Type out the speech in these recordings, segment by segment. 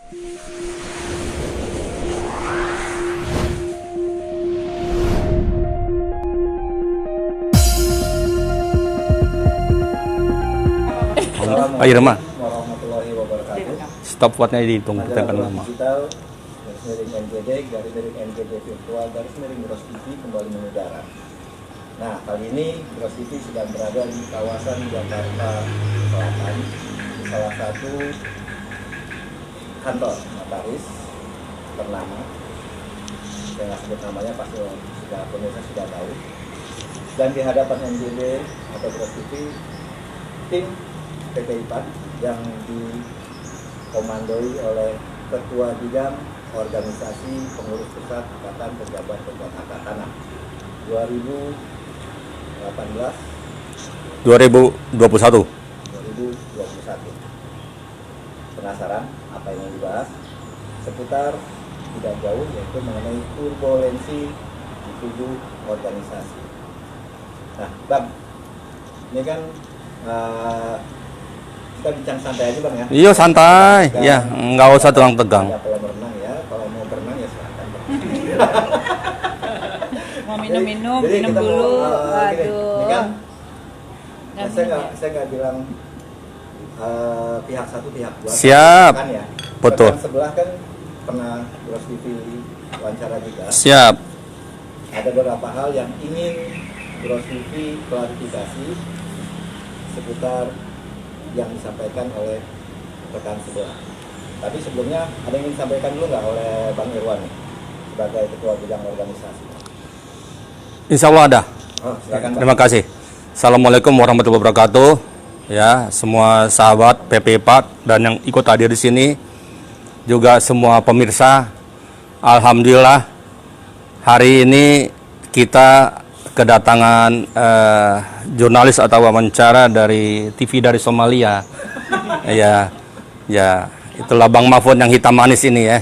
Pak Irma, warahmatullahi wabarakatuh. stopwatchnya dihitung tekan lama. Digital, garis miring NGD, garis miring NGD virtual, garis miring Bros TV kembali mengudara. Nah, kali ini Bros TV sedang berada di kawasan Jakarta Selatan, di salah satu kantor notaris ternama. Saya nggak sebut namanya, pasti sudah pemirsa sudah tahu. Dan di hadapan NGD atau Bros TV, tim PT IPAT yang dikomandoi oleh Ketua Bidang Organisasi Pengurus Pusat Ikatan Pejabat Pengusaha Tanah 2021. Penasaran apa yang dibahas? Seputar tidak jauh, yaitu mengenai turbulensi di tubuh organisasi. Nah, Bang, ini kan kita bincang santai aja Bang ya. Iya santai, ya nggak usah tulang tegang. Ya, kalau berenang ya, kalau mau berenang ya silakan. Mau minum-minum, Jadi minum kita dulu. mau, Aduh. ini kan, Nggak saya minum nggak bilang pihak satu pihak dua. Siap. Kan ya. Betul. Rekan sebelah kan pernah Bros TV wawancara juga. Siap. Ada beberapa hal yang ingin Bros TV klarifikasi seputar yang disampaikan oleh rekan sebelah. Tapi sebelumnya ada yang ingin disampaikan dulu nggak oleh Bang Irwan nih, sebagai Ketua Bidang Organisasi? Insya Allah ada. Oh, silakan Bang. Terima kasih. Assalamualaikum warahmatullahi wabarakatuh. Ya, semua sahabat PP IPAT dan yang ikut hadir di sini, juga semua pemirsa. Alhamdulillah hari ini kita kedatangan jurnalis atau wawancara dari TV dari Somalia. Ya, itulah Bang Mahfud yang hitam manis ini ya.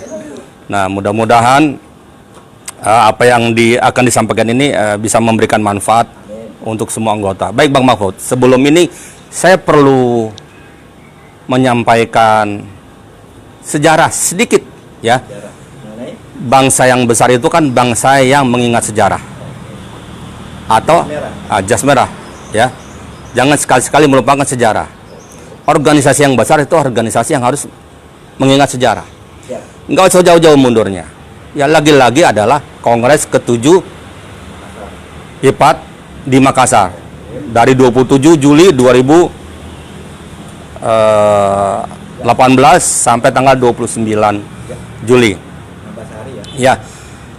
Nah, mudah-mudahan apa yang akan disampaikan ini bisa memberikan manfaat untuk semua anggota. Baik Bang Mahfud, sebelum ini saya perlu menyampaikan sejarah sedikit ya. Bangsa yang besar itu kan bangsa yang mengingat sejarah. Atau jas merah ya, jangan sekali-sekali melupakan sejarah. Organisasi yang besar itu organisasi yang harus mengingat sejarah, nggak usah jauh-jauh mundurnya ya. Lagi-lagi adalah Kongres ke-7 IPAT di Makassar dari 27 Juli 2018 sampai tanggal 29 Juli ya.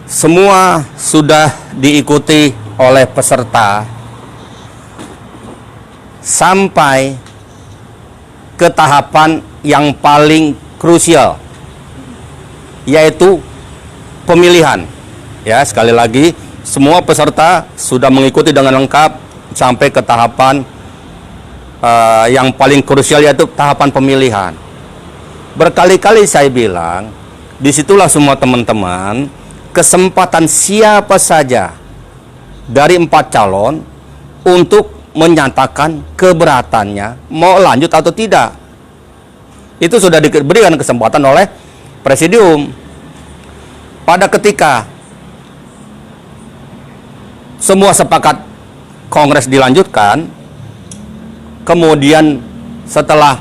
Semua sudah diikuti oleh peserta sampai ke tahapan yang paling krusial, yaitu pemilihan. Ya, sekali lagi semua peserta sudah mengikuti dengan lengkap sampai ke tahapan yang paling krusial, yaitu tahapan pemilihan. Berkali-kali saya bilang, disitulah semua teman-teman, kesempatan siapa saja dari 4 calon untuk menyatakan keberatannya mau lanjut atau tidak. Itu sudah diberikan kesempatan oleh presidium. Pada ketika semua sepakat kongres dilanjutkan, kemudian setelah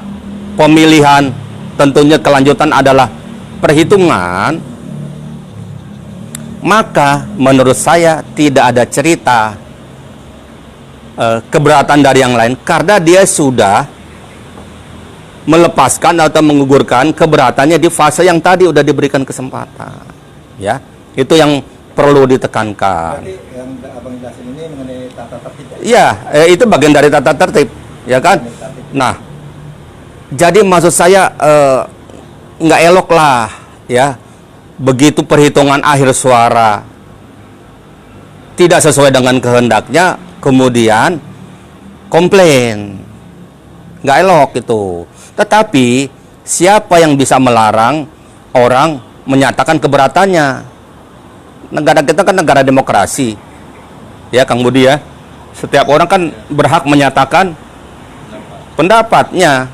pemilihan tentunya kelanjutan adalah perhitungan, maka menurut saya tidak ada cerita keberatan dari yang lain, karena dia sudah melepaskan atau menggugurkan keberatannya di fase yang tadi udah diberikan kesempatan ya. Itu yang perlu ditekankan. Berarti yang Abang jelasin ini mengenai tata tertib ya? Iya, itu bagian dari tata tertib ya kan. Nah, jadi maksud saya nggak elok lah ya, begitu perhitungan akhir suara tidak sesuai dengan kehendaknya, kemudian komplain. Nggak elok itu. Tetapi siapa yang bisa melarang orang menyatakan keberatannya? Negara kita kan negara demokrasi ya Kang Budi ya. Setiap orang kan berhak menyatakan pendapatnya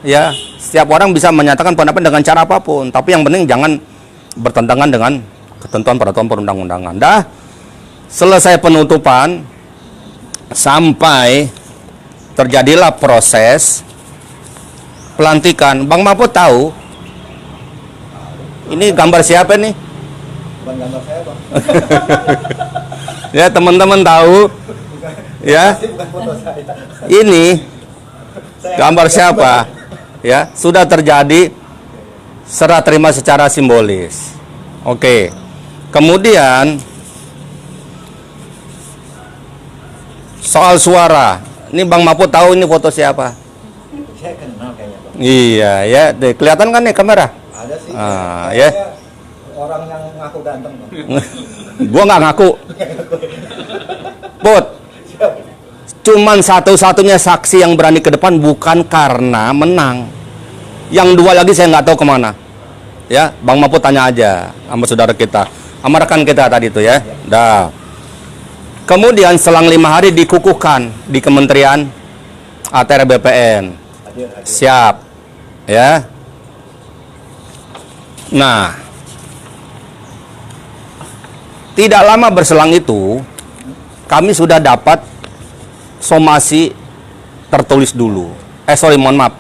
Ya, setiap orang bisa menyatakan pendapat dengan cara apapun, tapi yang penting jangan bertentangan dengan ketentuan peraturan perundang-undangan. Dah, selesai penutupan sampai terjadilah proses pelantikan. Bang Mahfud tahu ini gambar siapa nih? Bukan gambar saya, Bang. Ya, teman-teman tahu ya. Pasti bukan foto saya. Ini gambar siapa? Ya, sudah terjadi serah terima secara simbolis. Oke. Kemudian soal suara. Ini Bang Mahfud tahu ini foto siapa? Saya kenal kayaknya, Bang. Iya, ya, deh, kelihatan kan nih kamera? Ada sih. Ah, Kayaknya ya. orang yang ngaku ganteng, Bang. Gua nggak ngaku. Put. Cuman satu-satunya saksi yang berani ke depan bukan karena menang. Yang dua lagi saya nggak tahu kemana. Ya, Bang Mahfud tanya aja sama saudara kita, sama rekan kita tadi itu ya. Dah. Kemudian selang 5 hari dikukuhkan di Kementerian ATR BPN. Hadir. Siap. Ya. Nah, tidak lama berselang itu, kami sudah dapat somasi tertulis dulu. Mohon maaf,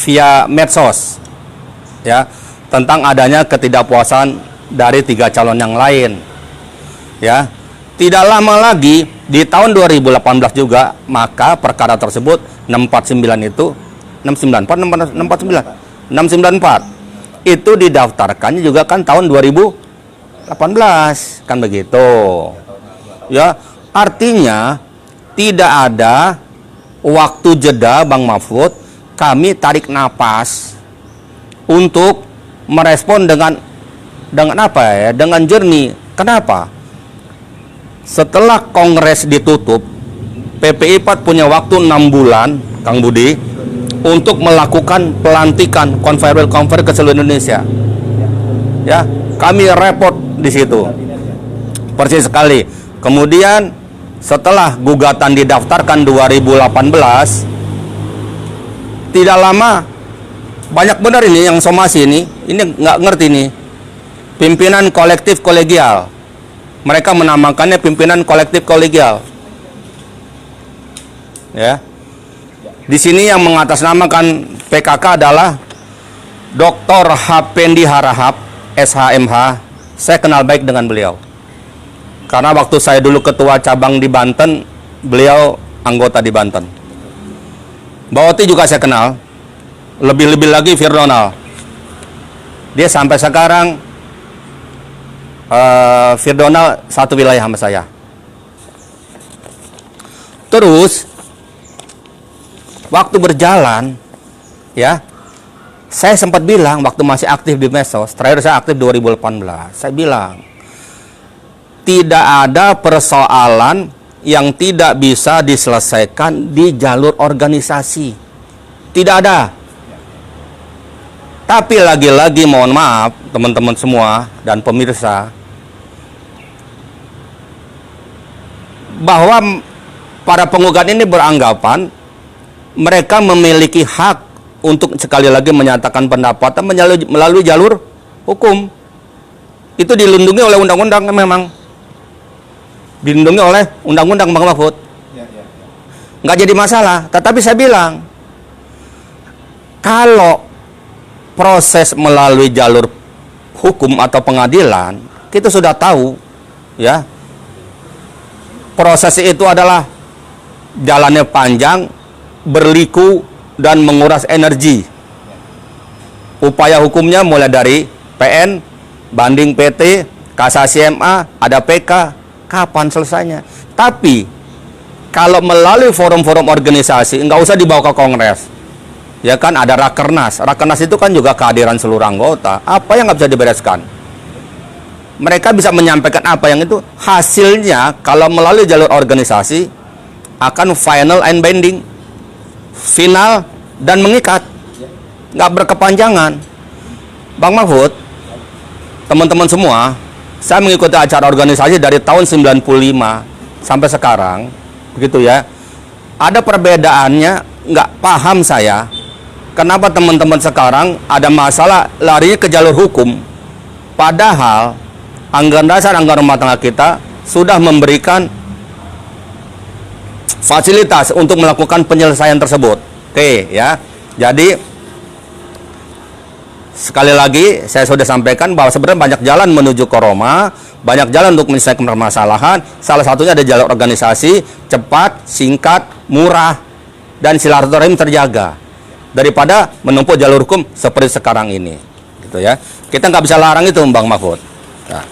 via medsos, ya, tentang adanya ketidakpuasan dari 3 calon yang lain. Ya, tidak lama lagi di tahun 2018 juga, maka perkara tersebut 649 itu 694 itu didaftarkannya juga kan tahun 2018 kan begitu. Ya, artinya tidak ada waktu jeda Bang Mahfud, kami tarik napas untuk merespon dengan apa ya? Dengan jernih. Kenapa? Setelah kongres ditutup, PPI 4 punya waktu 6 bulan, Kang Budi, untuk melakukan pelantikan konferensi ke seluruh Indonesia. Ya, kami repot di situ. Persis sekali. Kemudian setelah gugatan didaftarkan 2018, tidak lama banyak benar ini yang somasi ini nggak ngerti nih. Pimpinan kolektif kolegial. Mereka menamakannya pimpinan kolektif kolegial. Ya. Di sini yang mengatasnamakan PKK adalah Dr. Hapendi Harahap, SHMH. Saya kenal baik dengan beliau. Karena waktu saya dulu ketua cabang di Banten, beliau anggota di Banten. Bawati juga saya kenal. Lebih-lebih lagi Firdonal. Dia sampai sekarang Firdonal satu wilayah sama saya. Terus waktu berjalan, ya, saya sempat bilang waktu masih aktif di medsos, terakhir saya aktif 2018, saya bilang tidak ada persoalan yang tidak bisa diselesaikan di jalur organisasi. Tidak ada. Tapi lagi-lagi mohon maaf teman-teman semua dan pemirsa, bahwa para penggugat ini beranggapan mereka memiliki hak untuk sekali lagi menyatakan pendapat melalui jalur hukum. Itu dilindungi oleh undang-undang memang. Dilindungi oleh undang-undang Bang Mahfud. Nggak jadi masalah. Tetapi saya bilang, kalau proses melalui jalur hukum atau pengadilan, kita sudah tahu, ya, proses itu adalah jalannya panjang, berliku, dan menguras energi. Upaya hukumnya mulai dari PN, banding PT, kasasi MA, ada PK, kapan selesainya? Tapi kalau melalui forum-forum organisasi, nggak usah dibawa ke Kongres. Ya kan, ada Rakernas. Rakernas itu kan juga kehadiran seluruh anggota. Apa yang nggak bisa dibereskan? Mereka bisa menyampaikan apa yang itu. Hasilnya kalau melalui jalur organisasi akan final and binding, final dan mengikat, nggak berkepanjangan. Bang Mahfud, teman-teman semua, saya mengikuti acara organisasi dari tahun 95 sampai sekarang, begitu ya. Ada perbedaannya, nggak paham saya kenapa teman-teman sekarang ada masalah larinya ke jalur hukum, padahal anggaran dasar, anggaran rumah tangga kita sudah memberikan fasilitas untuk melakukan penyelesaian tersebut. Oke ya. Jadi sekali lagi saya sudah sampaikan bahwa sebenarnya banyak jalan menuju ke Roma, banyak jalan untuk menyelesaikan permasalahan. Salah satunya ada jalur organisasi, cepat, singkat, murah, dan silaturahim terjaga daripada menempuh jalur hukum seperti sekarang ini, gitu ya. Kita nggak bisa larang itu, Bang Mahfud. Nah,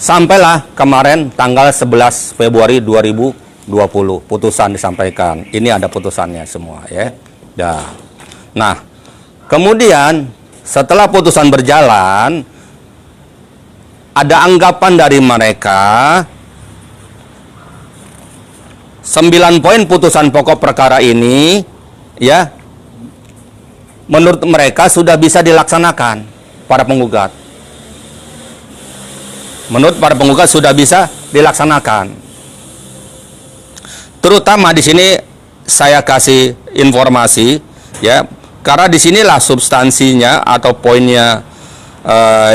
sampailah kemarin tanggal 11 Februari 2020 putusan disampaikan. Ini ada putusannya semua ya. Nah, kemudian setelah putusan berjalan, ada anggapan dari mereka 9 poin putusan pokok perkara ini ya, menurut mereka sudah bisa dilaksanakan para penggugat. Menurut para penggugat sudah bisa dilaksanakan. Terutama di sini saya kasih informasi ya, karena disinilah substansinya atau poinnya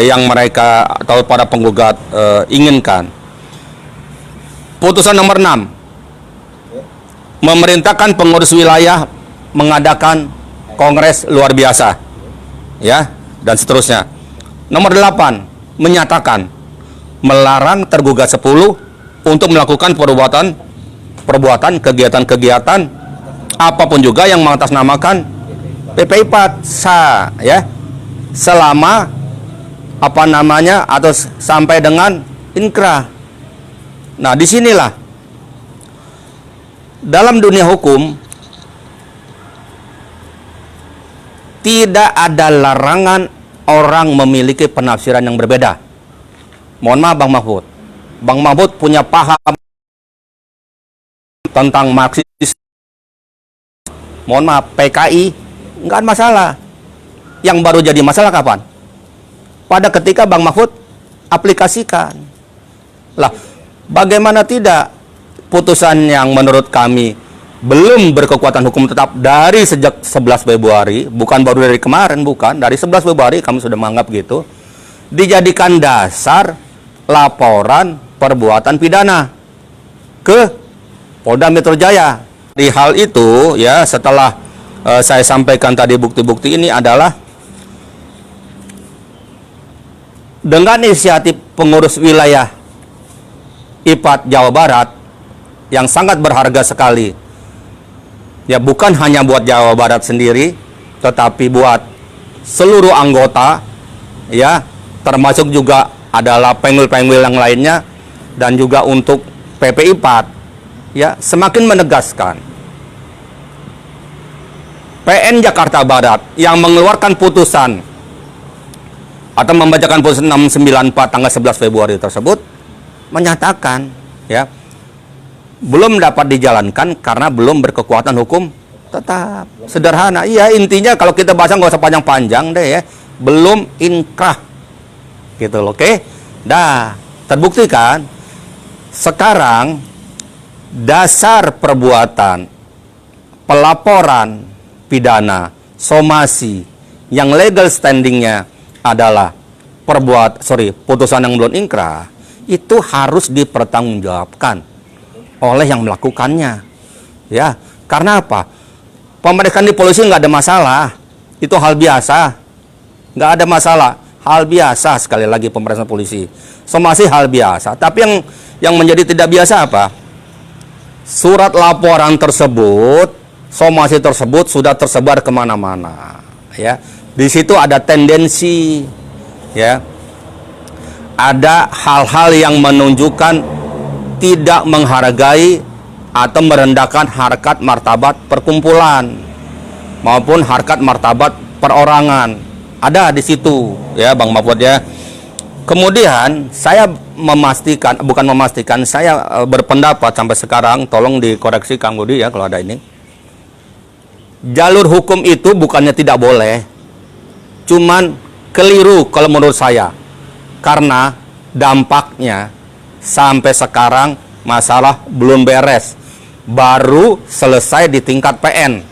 yang mereka atau para penggugat inginkan. Putusan nomor 6 memerintahkan pengurus wilayah mengadakan kongres luar biasa ya, dan seterusnya. Nomor 8 menyatakan melarang tergugat 10 untuk melakukan perbuatan kegiatan-kegiatan apapun juga yang mengatasnamakan PPI Patsa ya, selama atau sampai dengan inkrah. Nah, disinilah dalam dunia hukum tidak ada larangan orang memiliki penafsiran yang berbeda. Mohon maaf Bang Mahfud. Bang Mahfud punya paham tentang Marxis, mohon maaf, PKI, nggak ada masalah. Yang baru jadi masalah kapan? Pada ketika Bang Mahfud aplikasikan. Lah, bagaimana tidak putusan yang menurut kami belum berkekuatan hukum tetap dari sejak 11 Februari, bukan baru dari kemarin, bukan, dari 11 Februari kami sudah menganggap gitu, dijadikan dasar laporan perbuatan pidana ke Polda Metro Jaya. Di hal itu ya, setelah saya sampaikan tadi bukti-bukti ini adalah dengan inisiatif pengurus wilayah IPAT Jawa Barat yang sangat berharga sekali. Ya, bukan hanya buat Jawa Barat sendiri, tetapi buat seluruh anggota ya, termasuk juga adalah penggul-penggul yang lainnya, dan juga untuk PPI IPAT ya, semakin menegaskan PN Jakarta Barat yang mengeluarkan putusan atau membacakan putusan 694 tanggal 11 Februari tersebut menyatakan ya, belum dapat dijalankan karena belum berkekuatan hukum tetap. Sederhana. Iya, intinya kalau kita bahas nggak usah panjang-panjang deh ya, belum inkrah gitu loh. Oke. Dah terbukti kan sekarang dasar perbuatan pelaporan pidana somasi yang legal standingnya adalah putusan yang belum inkrah, itu harus dipertanggungjawabkan oleh yang melakukannya ya. Karena apa? Pemeriksaan di polisi nggak ada masalah, itu hal biasa, nggak ada masalah, hal biasa. Sekali lagi, pemeriksaan polisi somasi hal biasa. Tapi yang menjadi tidak biasa apa? Surat laporan tersebut, somasi tersebut sudah tersebar kemana-mana ya. Di situ ada tendensi ya, ada hal-hal yang menunjukkan tidak menghargai atau merendahkan harkat martabat perkumpulan maupun harkat martabat perorangan. Ada di situ ya Bang Mahfud ya. Kemudian saya saya berpendapat sampai sekarang, tolong dikoreksi Kang Budi ya kalau ada ini. Jalur hukum itu bukannya tidak boleh, cuman keliru kalau menurut saya, karena dampaknya sampai sekarang masalah belum beres, baru selesai di tingkat PN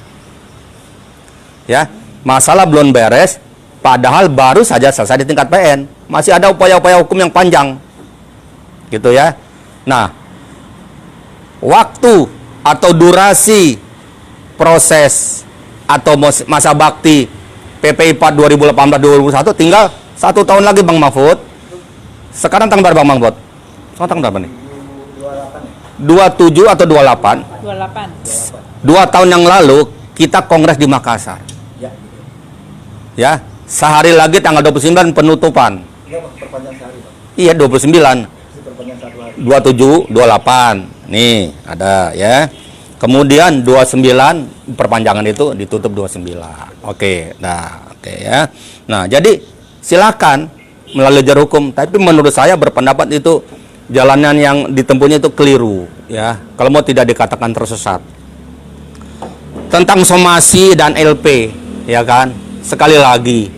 Ya, masalah belum beres, padahal baru saja selesai di tingkat PN. Masih ada upaya-upaya hukum yang panjang. Gitu ya. Nah, waktu atau durasi proses atau masa bakti PPI 4 2018-2021 tinggal 1 tahun lagi Bang Mahfud. Sekarang tanggal berapa Bang Mahfud? Sekarang tanggal berapa nih? 27 atau 28? 28. 2 tahun yang lalu kita kongres di Makassar. Ya, sehari lagi tanggal 29 penutupan. Perpanjang sehari, Pak. Iya, 29. Perpanjang 1 hari. 27, 28. Nih, ada ya. Kemudian 29 perpanjangan itu ditutup 29. Oke, nah, oke ya. Nah, jadi silakan melalui jalur hukum, tapi menurut saya berpendapat itu jalanan yang ditempuhnya itu keliru ya. Kalau mau tidak dikatakan tersesat. Tentang somasi dan LP, ya kan? Sekali lagi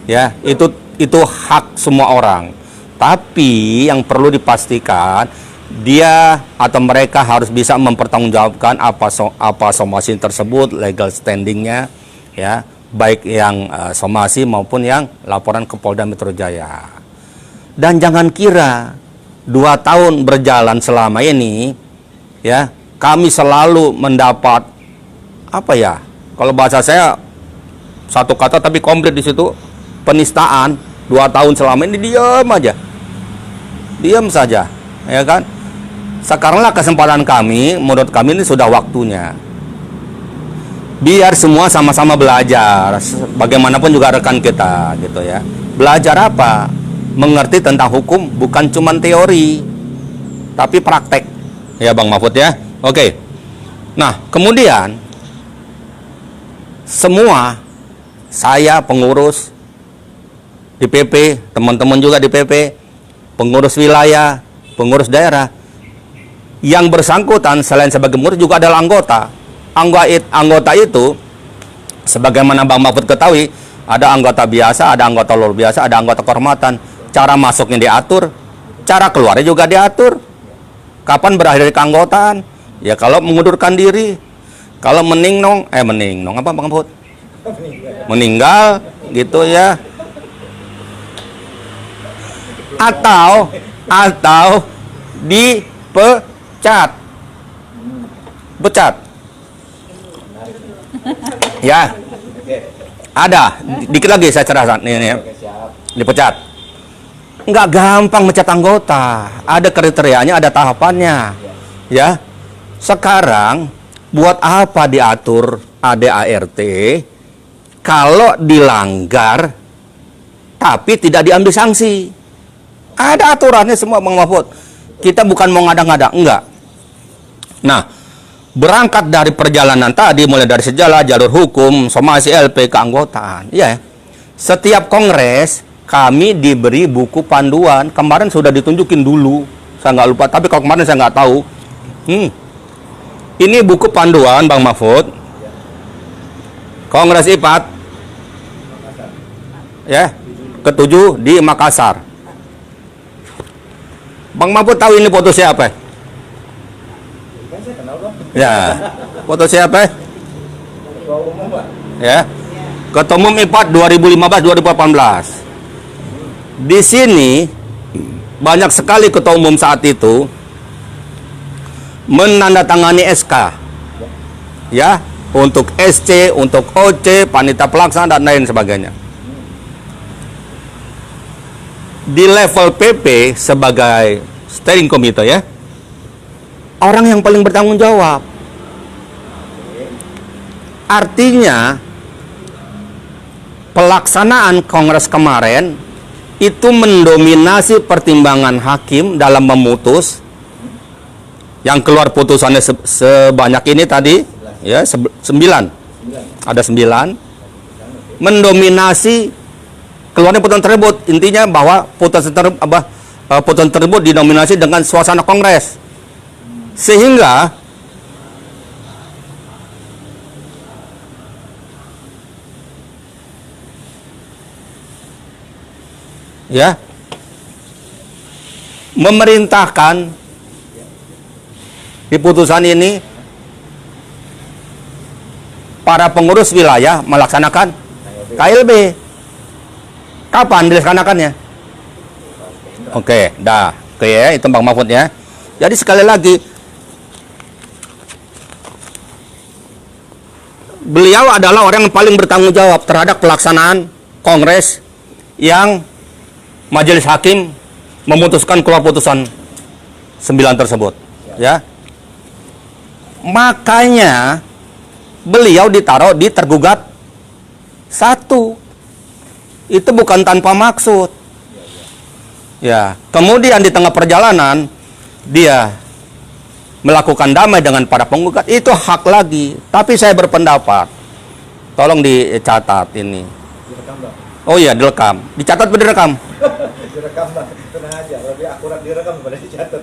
ya, itu hak semua orang. Tapi yang perlu dipastikan dia atau mereka harus bisa mempertanggungjawabkan apa somasi tersebut, legal standingnya ya, baik yang somasi maupun yang laporan ke Polda Metro Jaya. Dan jangan kira 2 tahun berjalan selama ini ya, kami selalu mendapat apa ya, kalau bahasa saya satu kata tapi komplit di situ, penistaan. 2 tahun selama ini diam saja ya kan. Sekaranglah kesempatan kami, menurut kami ini sudah waktunya. Biar semua sama-sama belajar, bagaimanapun juga rekan kita gitu ya. Belajar apa? Mengerti tentang hukum bukan cuma teori, tapi praktek. Ya Bang Mahfud ya. Oke. Nah, kemudian semua saya pengurus di PP, teman-teman juga di PP, pengurus wilayah, pengurus daerah, yang bersangkutan selain sebagai pengurus juga adalah anggota. Anggota itu, sebagaimana Bang Mahfud ketahui, ada anggota biasa, ada anggota luar biasa, ada anggota kehormatan. Cara masuknya diatur, cara keluarnya juga diatur. Kapan berakhir keanggotaan? Ya kalau mengundurkan diri, kalau meningnong apa Bang Mahfud? Meninggal, gitu ya. Atau dipecat. Ya. Ada, dikit lagi saya cerahkan nih ya. Dipecat. Nggak gampang mecat anggota. Ada kriterianya, ada tahapannya. Ya. Sekarang buat apa diatur ADART kalau dilanggar tapi tidak diambil sanksi? Ada aturannya semua Bang Mahfud. Kita bukan mau ngada-ngada, enggak. Nah, berangkat dari perjalanan tadi, mulai dari sejarah, jalur hukum, somasi, LP, keanggotaan. Ya, setiap kongres kami diberi buku panduan. Kemarin sudah ditunjukin dulu, saya nggak lupa. Tapi kalau kemarin saya nggak tahu. Ini buku panduan Bang Mahfud. Kongres IPAT. Ya, ke-7 di Makassar. Bang Mahfud tahu ini foto siapa? Ya, foto siapa? Ya, Ketua Umum IPAT 2015-2018. Di sini banyak sekali ketua umum saat itu menandatangani SK, ya, untuk SC, untuk OC, panitia pelaksana dan lain sebagainya. Di level PP sebagai steering committee ya, orang yang paling bertanggung jawab. Artinya pelaksanaan kongres kemarin itu mendominasi pertimbangan hakim dalam memutus. Yang keluar putusannya sebanyak ini tadi ya, 9. Ada 9 mendominasi keluarnya putusan tersebut. Intinya bahwa putusan tersebut dinominasi dengan suasana kongres, sehingga ya memerintahkan di putusan ini para pengurus wilayah melaksanakan KLB. Kapan dilaksanakannya? Oke, dah. Oke ya, itu Bang Mahfud ya. Jadi sekali lagi, beliau adalah orang yang paling bertanggung jawab terhadap pelaksanaan kongres yang majelis hakim memutuskan keluar putusan 9 tersebut. Ya. Makanya beliau ditaruh di tergugat 1. Itu bukan tanpa maksud. Ya, kemudian di tengah perjalanan dia melakukan damai dengan para penggugat, itu hak lagi. Tapi saya berpendapat, tolong dicatat ini. Direkam, Bang. Oh iya, direkam. Dicatat atau direkam? Direkam, Bang. Tenang aja, lebih akurat direkam daripada dicatat.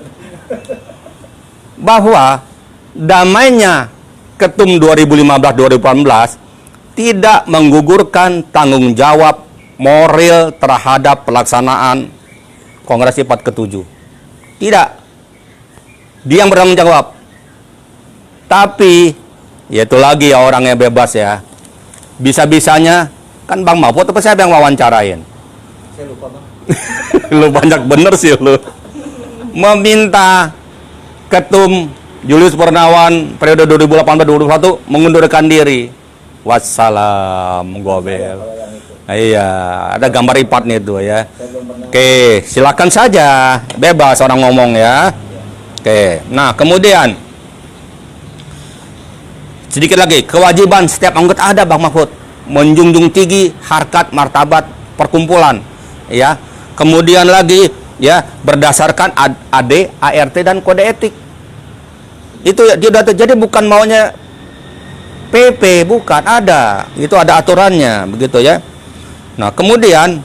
Bahwa damainya Ketum 2015-2018 tidak menggugurkan tanggung jawab moral terhadap pelaksanaan Kongres IPAD ke-7. Tidak. Dia yang bertanggung jawab. Tapi, yaitu lagi ya orangnya bebas ya. Bisa-bisanya, kan Bang Mahfud apa siapa yang wawancarain? Saya lupa, Bang. Lu banyak bener sih lu. Meminta Ketum Julius Purnawan periode 2018-2021 mengundurkan diri. Wassalam, gobel. Kalau yang itu. Iya, ada gambar IPAD-nya itu ya. Saya belum pernah. Oke, silakan saja, bebas orang ngomong ya. Oke, nah kemudian sedikit lagi, kewajiban setiap anggota ada Bang Mahfud menjunjung tinggi harkat martabat perkumpulan, ya. Kemudian lagi, ya, berdasarkan AD, ART dan kode etik. Itu dia sudah terjadi, bukan maunya PP, bukan, ada. Itu ada aturannya, begitu ya. Nah, kemudian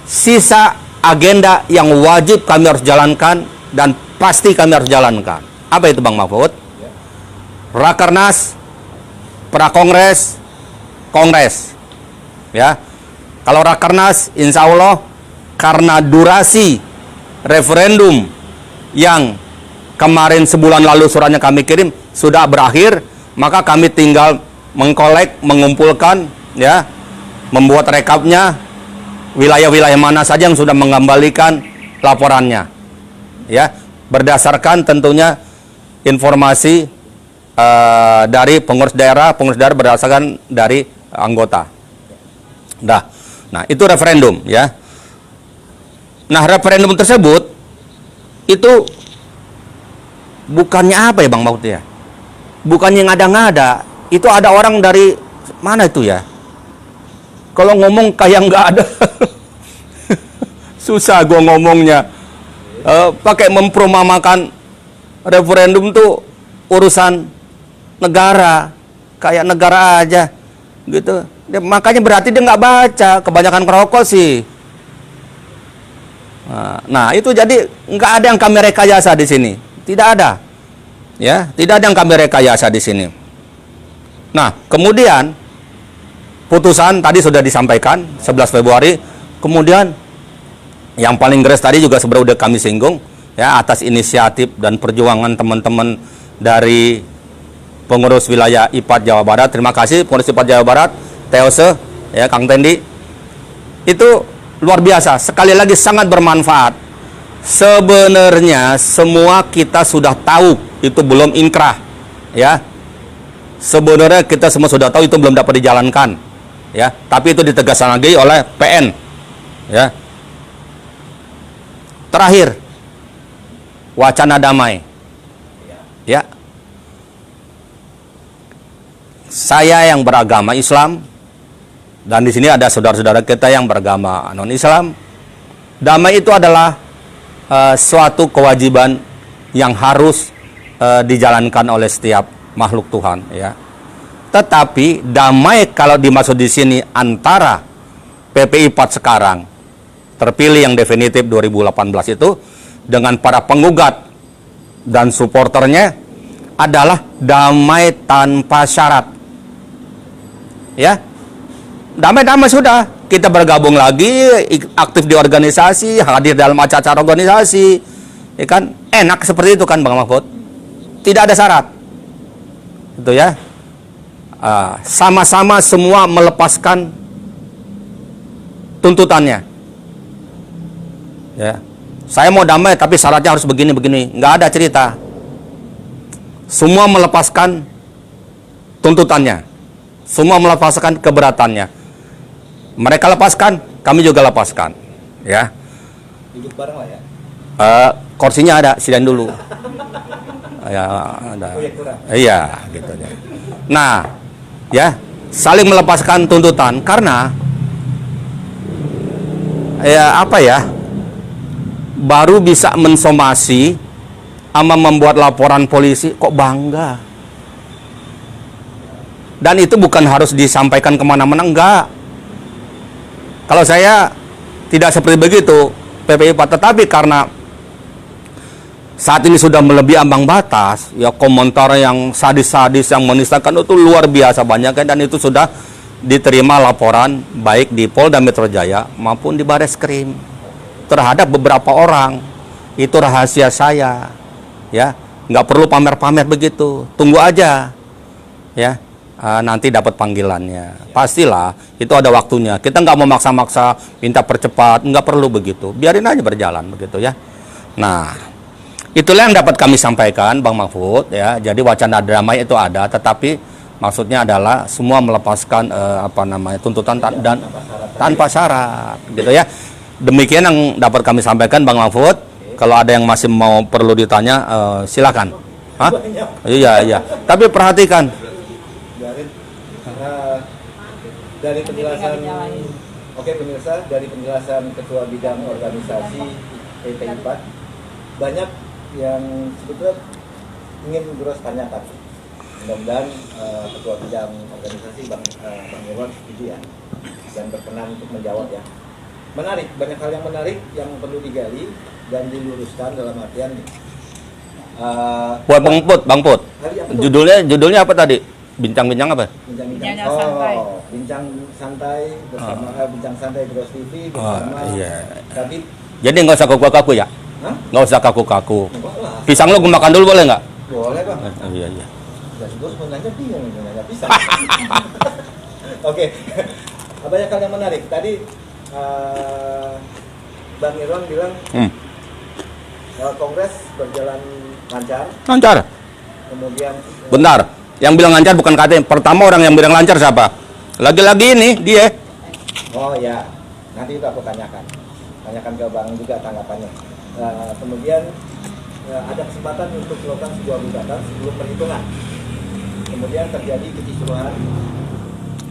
sisa agenda yang wajib kami harus jalankan dan pasti kami harus jalankan. Apa itu Bang Mahfud? Rakernas, Prakongres, Kongres. Ya. Kalau Rakernas, insya Allah karena durasi referendum yang kemarin sebulan lalu suratnya kami kirim sudah berakhir, maka kami tinggal mengkolek, mengumpulkan, ya, membuat rekapnya, wilayah-wilayah mana saja yang sudah mengembalikan laporannya, ya, berdasarkan tentunya informasi dari pengurus daerah berdasarkan dari anggota. Nah itu referendum, ya. Nah referendum tersebut itu bukannya apa ya Bang Mahfud ya? Bukannya ngada-ngada, itu ada orang dari mana itu ya? Kalau ngomong kayak nggak ada, susah gue ngomongnya. Pakai mempromamakan referendum tuh urusan negara, kayak negara aja, gitu. Makanya berarti dia nggak baca, kebanyakan ngerokok sih. Nah itu jadi nggak ada yang kami rekayasa di sini, tidak ada, ya, tidak ada yang kami rekayasa di sini. Nah kemudian putusan tadi sudah disampaikan 11 Februari. Kemudian yang paling geres tadi juga sebenarnya udah kami singgung, ya, atas inisiatif dan perjuangan teman-teman dari pengurus wilayah IPAD Jawa Barat. Terima kasih pengurus IPAD Jawa Barat, Teose, ya, Kang Tendi. Itu luar biasa, sekali lagi sangat bermanfaat. Sebenarnya semua kita sudah tahu itu belum inkrah, ya. Sebenarnya kita semua sudah tahu itu belum dapat dijalankan, ya, tapi itu ditegaskan lagi oleh PN, ya. Terakhir, wacana damai, ya. Saya yang beragama Islam dan di sini ada saudara-saudara kita yang beragama non-Islam. Damai itu adalah suatu kewajiban yang harus dijalankan oleh setiap makhluk Tuhan, ya. Tetapi damai kalau dimaksud di sini antara PPI IPAD sekarang terpilih yang definitif 2018 itu dengan para penggugat dan supporternya adalah damai tanpa syarat, ya. Damai-damai sudah, kita bergabung lagi, aktif di organisasi, hadir dalam acara organisasi, ya kan, enak seperti itu kan Bang Mahfud, tidak ada syarat, itu ya. sama-sama semua melepaskan tuntutannya. Ya, saya mau damai tapi syaratnya harus begini-begini. Nggak ada cerita. Semua melepaskan tuntutannya. Semua melepaskan keberatannya. Mereka lepaskan, kami juga lepaskan. Ya. Duduk bareng lah ya. Kursinya ada, sidan dulu. Ya, ada. Oh ya, kurang. Iya, gitu ya. Nah, ya, saling melepaskan tuntutan karena ya apa ya? Baru bisa mensomasi sama membuat laporan polisi kok bangga. Dan itu bukan harus disampaikan kemana-mana, enggak. Kalau saya tidak seperti begitu, PPI Pak, tetapi karena saat ini sudah melebihi ambang batas, ya komentar yang sadis-sadis, yang menistakan itu luar biasa banyak, dan itu sudah diterima laporan baik di Polda Metro Jaya maupun di Bareskrim terhadap beberapa orang. Itu rahasia saya, ya, nggak perlu pamer-pamer begitu, tunggu aja, ya. Nanti dapat panggilannya. Pastilah itu ada waktunya. Kita nggak mau maksa-maksa minta percepat, nggak perlu begitu. Biarin aja berjalan begitu ya. Nah, itulah yang dapat kami sampaikan, Bang Mahfud ya. Jadi wacana damai itu ada, tetapi maksudnya adalah semua melepaskan tuntutan dan tanpa syarat gitu ya. Demikian yang dapat kami sampaikan, Bang Mahfud. Kalau ada yang masih mau perlu ditanya, silakan. Hah? Iya. Tapi perhatikan. Dari penjelasan, oke pemirsa, dari penjelasan Ketua Bidang Organisasi PPI PAD, banyak yang sebetulnya ingin Gros tanyakan. Mudah-mudahan Ketua Bidang Organisasi Bang Irwan setuju ya, dan berkenan untuk menjawab ya. Menarik, banyak hal yang menarik yang perlu digali dan diluruskan dalam artian nih. Buat Bang Put. Judulnya apa tadi? Bincang-bincang apa? Bincang-bincang santai. Bincang santai bersama Bincang Santai Gros TV bersama. Iya. Tapi Jadi nggak usah kaku-kaku ya? hah? Nggak usah kaku-kaku. Enggak lah. Pisang lo gue makan dulu boleh nggak? Boleh Bang. Iya. Dan gue sebenarnya bingung nanya pisang. Oke. Banyak hal yang menarik. Tadi Bang Irwan bilang Kongres berjalan lancar. Lancar. Kemudian Bentar. Yang bilang lancar bukan katanya. Pertama orang yang bilang lancar siapa? Lagi-lagi ini dia. oh ya, nanti itu aku tanyakan ke Bang juga tanggapannya. Kemudian ada kesempatan untuk melakukan sebuah gugatan sebelum perhitungan. Kemudian terjadi kekisruhan,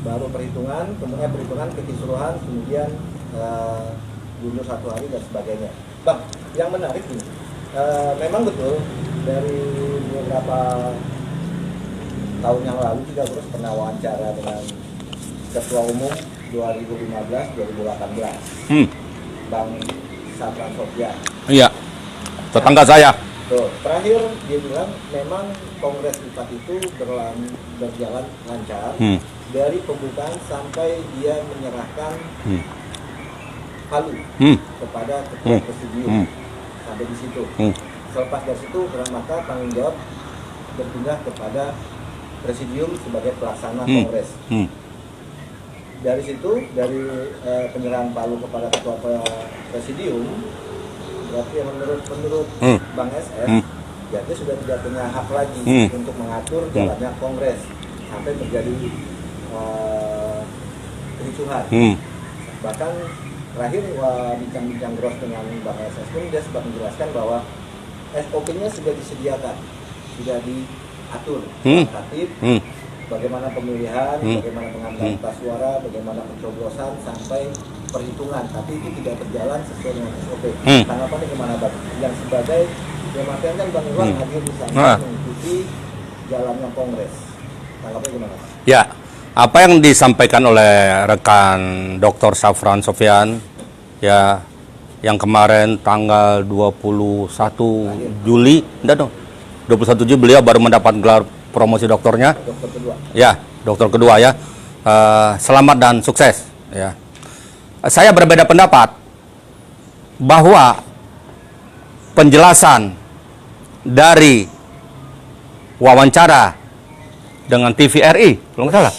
baru perhitungan, kemudian perhitungan kekisruhan, kemudian mundur 1 hari dan sebagainya. Bang, yang menarik ini, memang betul dari beberapa tahun yang lalu juga terus pernah wawancara dengan Ketua Umum 2015-2018 Bang Safran Sofyan. Iya. Tetangga saya. Tuh, terakhir dia bilang memang Kongres IPAD itu berjalan lancar dari pembukaan sampai dia menyerahkan palu kepada Ketua Presidium sampai di situ. Selepas dari situ maka tanggung jawab berpindah kepada Presidium sebagai pelaksana Kongres. Dari situ, dari penyerahan palu kepada Ketua Presidium, berarti menurut Bang SS, jadi sudah tidak punya hak lagi untuk mengatur jalannya Kongres sampai terjadi kericuhan. Bahkan terakhir bincang-bincang Gros dengan Bang SS pun dia sempat menjelaskan bahwa SOP-nya sudah disediakan, sudah diatur tertib, bagaimana pemilihan, bagaimana pengambilan kertas suara, bagaimana pencoblosan sampai perhitungan, tapi itu tidak berjalan sesuai dengan SOP. Tanggapannya gimana Bang? Yang sebagai yang artinya kan Bang Irwan hadir di sana mengikuti jalannya Kongres. Tanggapannya gimana? Ya, apa yang disampaikan oleh rekan Dr. Safran Sofyan ya, yang kemarin tanggal 21 Juli, enggak dong, 21 Juli beliau baru mendapat gelar promosi doktornya. Dokter kedua. Ya, dokter kedua ya. Selamat dan sukses ya. Saya berbeda pendapat bahwa penjelasan dari wawancara dengan TVRI, kalau nggak salah.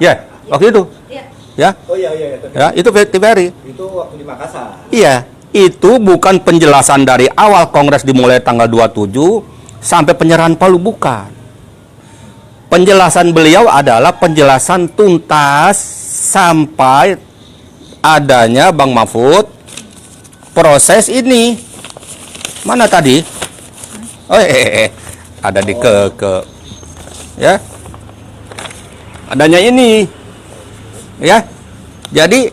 Ya, waktu itu. Ya, Oh iya. ya, itu TVRI. Itu waktu di Makassar. Iya, itu bukan penjelasan dari awal Kongres dimulai tanggal 27 sampai penyerahan Palu, bukan. Penjelasan beliau adalah penjelasan tuntas sampai adanya Bang Mahfud proses ini. Mana tadi? Oh, ada di ke ya. Adanya ini. Ya. Jadi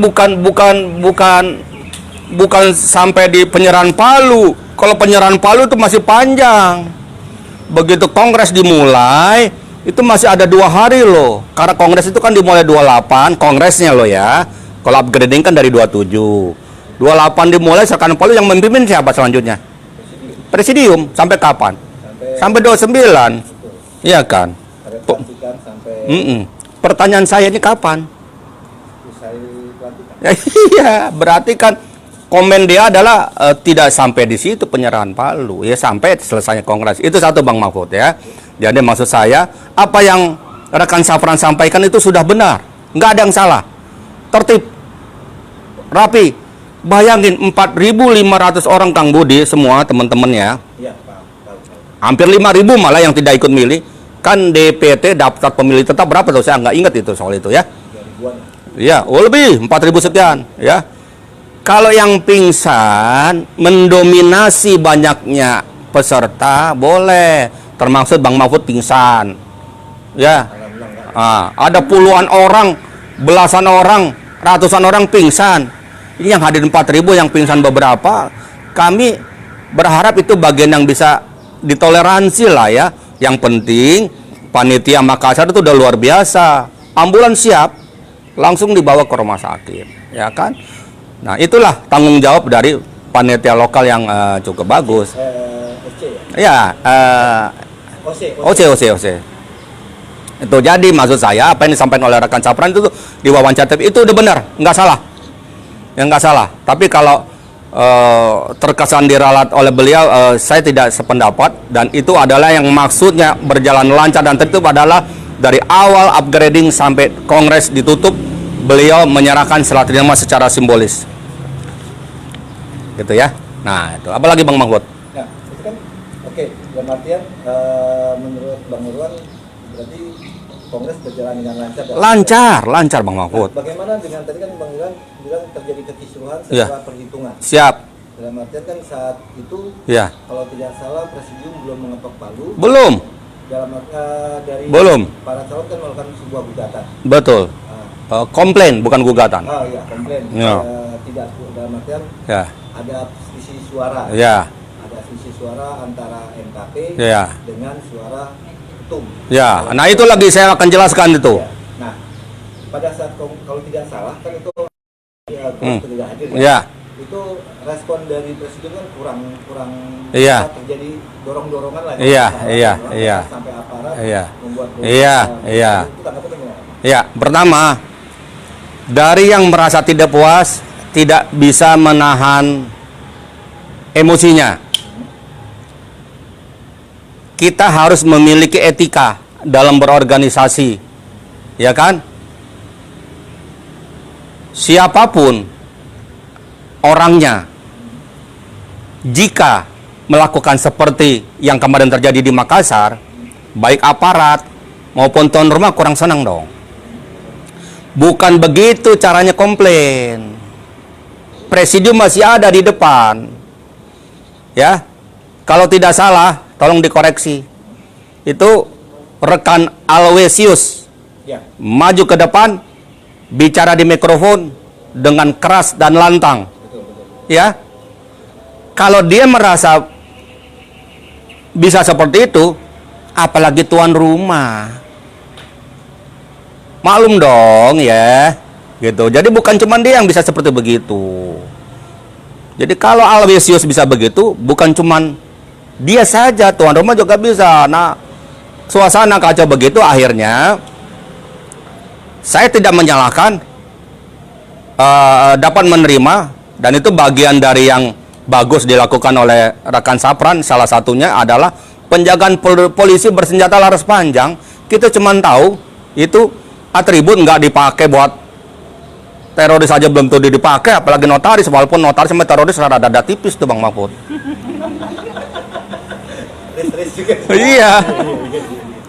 bukan sampai di penyerahan Palu. Kalau penyerahan Palu itu masih panjang. Begitu Kongres dimulai, itu masih ada 2 hari loh. Karena Kongres itu kan dimulai 28, Kongresnya loh ya. Kalau upgrading kan dari 27. 28 dimulai, sekarang Palu yang memimpin siapa selanjutnya? Presidium. Sampai kapan? Sampai 29. Iya kan? Ada pelantikan sampai Pertanyaan saya ini kapan? usai pelantikan. Ya, iya, berarti kan komen dia adalah tidak sampai di situ penyerahan Palu, ya sampai selesainya Kongres. Itu satu Bang Mahfud ya. Jadi maksud saya, apa yang rekan Safran sampaikan itu sudah benar, nggak ada yang salah. Tertib, rapi. Bayangin 4.500 orang Kang Budi semua teman-temannya. Iya, Pak. Tahu. Hampir 5.000 malah yang tidak ikut milih. Kan DPT daftar pemilih tetap berapa tuh? Saya nggak ingat itu soal itu ya. 2000-an. Ya, oh lebih 4.000 sekian ya. Kalau yang pingsan mendominasi banyaknya peserta boleh, termasuk Bang Mahfud pingsan. Ya. Ada puluhan orang, belasan orang, ratusan orang pingsan. Ini yang hadir 4.000, yang pingsan beberapa. Kami berharap itu bagian yang bisa ditoleransi lah ya. Yang penting panitia Makassar itu udah luar biasa. Ambulans siap, langsung dibawa ke rumah sakit, ya kan? Nah, itulah tanggung jawab dari panitia lokal yang cukup bagus. OC Ya, ya? OC. Itu jadi maksud saya apa yang disampaikan oleh rekan Safran itu di wawancara TV itu udah benar, nggak salah. Yang nggak salah. Tapi kalau terkesan diralat oleh beliau, saya tidak sependapat, dan itu adalah yang maksudnya berjalan lancar dan tertib adalah dari awal upgrading sampai Kongres ditutup, beliau menyerahkan serah terima secara simbolis. Gitu ya. Nah, itu apalagi Bang Mahfud? Nah, itu kan oke, dalam artian menurut Bang Nurwan berarti Kongres berjalan dengan lancar. Lancar Bang Mahfud. Bagaimana dengan tadi kan Bang Nurwan bilang terjadi kekisruhan Iya. setelah perhitungan. Siap. Dalam artian kan saat itu Ya. kalau tidak salah Presidium belum mengetok palu. Belum. Dalam dari Belum. para calon kan melakukan sebuah gugatan. Betul. Komplain bukan gugatan. Iya, komplain. Ya. Tidak dalam artian Ya. ada selisih suara. Ya. Ada selisih suara antara MKP Ya. dengan suara ketum. Ya. Nah, itu lagi saya akan jelaskan itu. Ya. Nah, pada saat kalau tidak salah kan itu tidak hadir. Ya. Itu respon dari Presiden kan kurang Iya. terjadi dorong-dorongan lah. Iya. Sampai aparat Iya. membuat Iya. Itu tanggapannya gimana? Ya, pertama, dari yang merasa tidak puas, tidak bisa menahan emosinya. Kita harus memiliki etika dalam berorganisasi, ya kan? Siapapun orangnya, jika melakukan seperti yang kemarin terjadi di Makassar, baik aparat maupun tuan rumah kurang senang dong. Bukan begitu caranya komplain. Presidium masih ada di depan. Ya. Kalau tidak salah, tolong dikoreksi. Itu rekan Alwesius. Ya. Maju ke depan, bicara di mikrofon dengan keras dan lantang. Betul. Ya. Kalau dia merasa bisa seperti itu, apalagi tuan rumah. Maklum dong ya, gitu. Jadi bukan cuma dia yang bisa seperti begitu. Jadi kalau Alwesius bisa begitu, bukan cuma dia saja, tuan rumah juga bisa. Nah, suasana kacau begitu, akhirnya saya tidak menyalahkan, dapat menerima, dan itu bagian dari yang bagus dilakukan oleh rekan Sapran, salah satunya adalah penjagaan polisi bersenjata laras panjang. Kita cuma tahu itu atribut nggak dipakai buat teroris aja, belum tuh dipakai, apalagi notaris, walaupun notaris sama teroris rada-rada tipis tuh Bang Mahfud. Iya.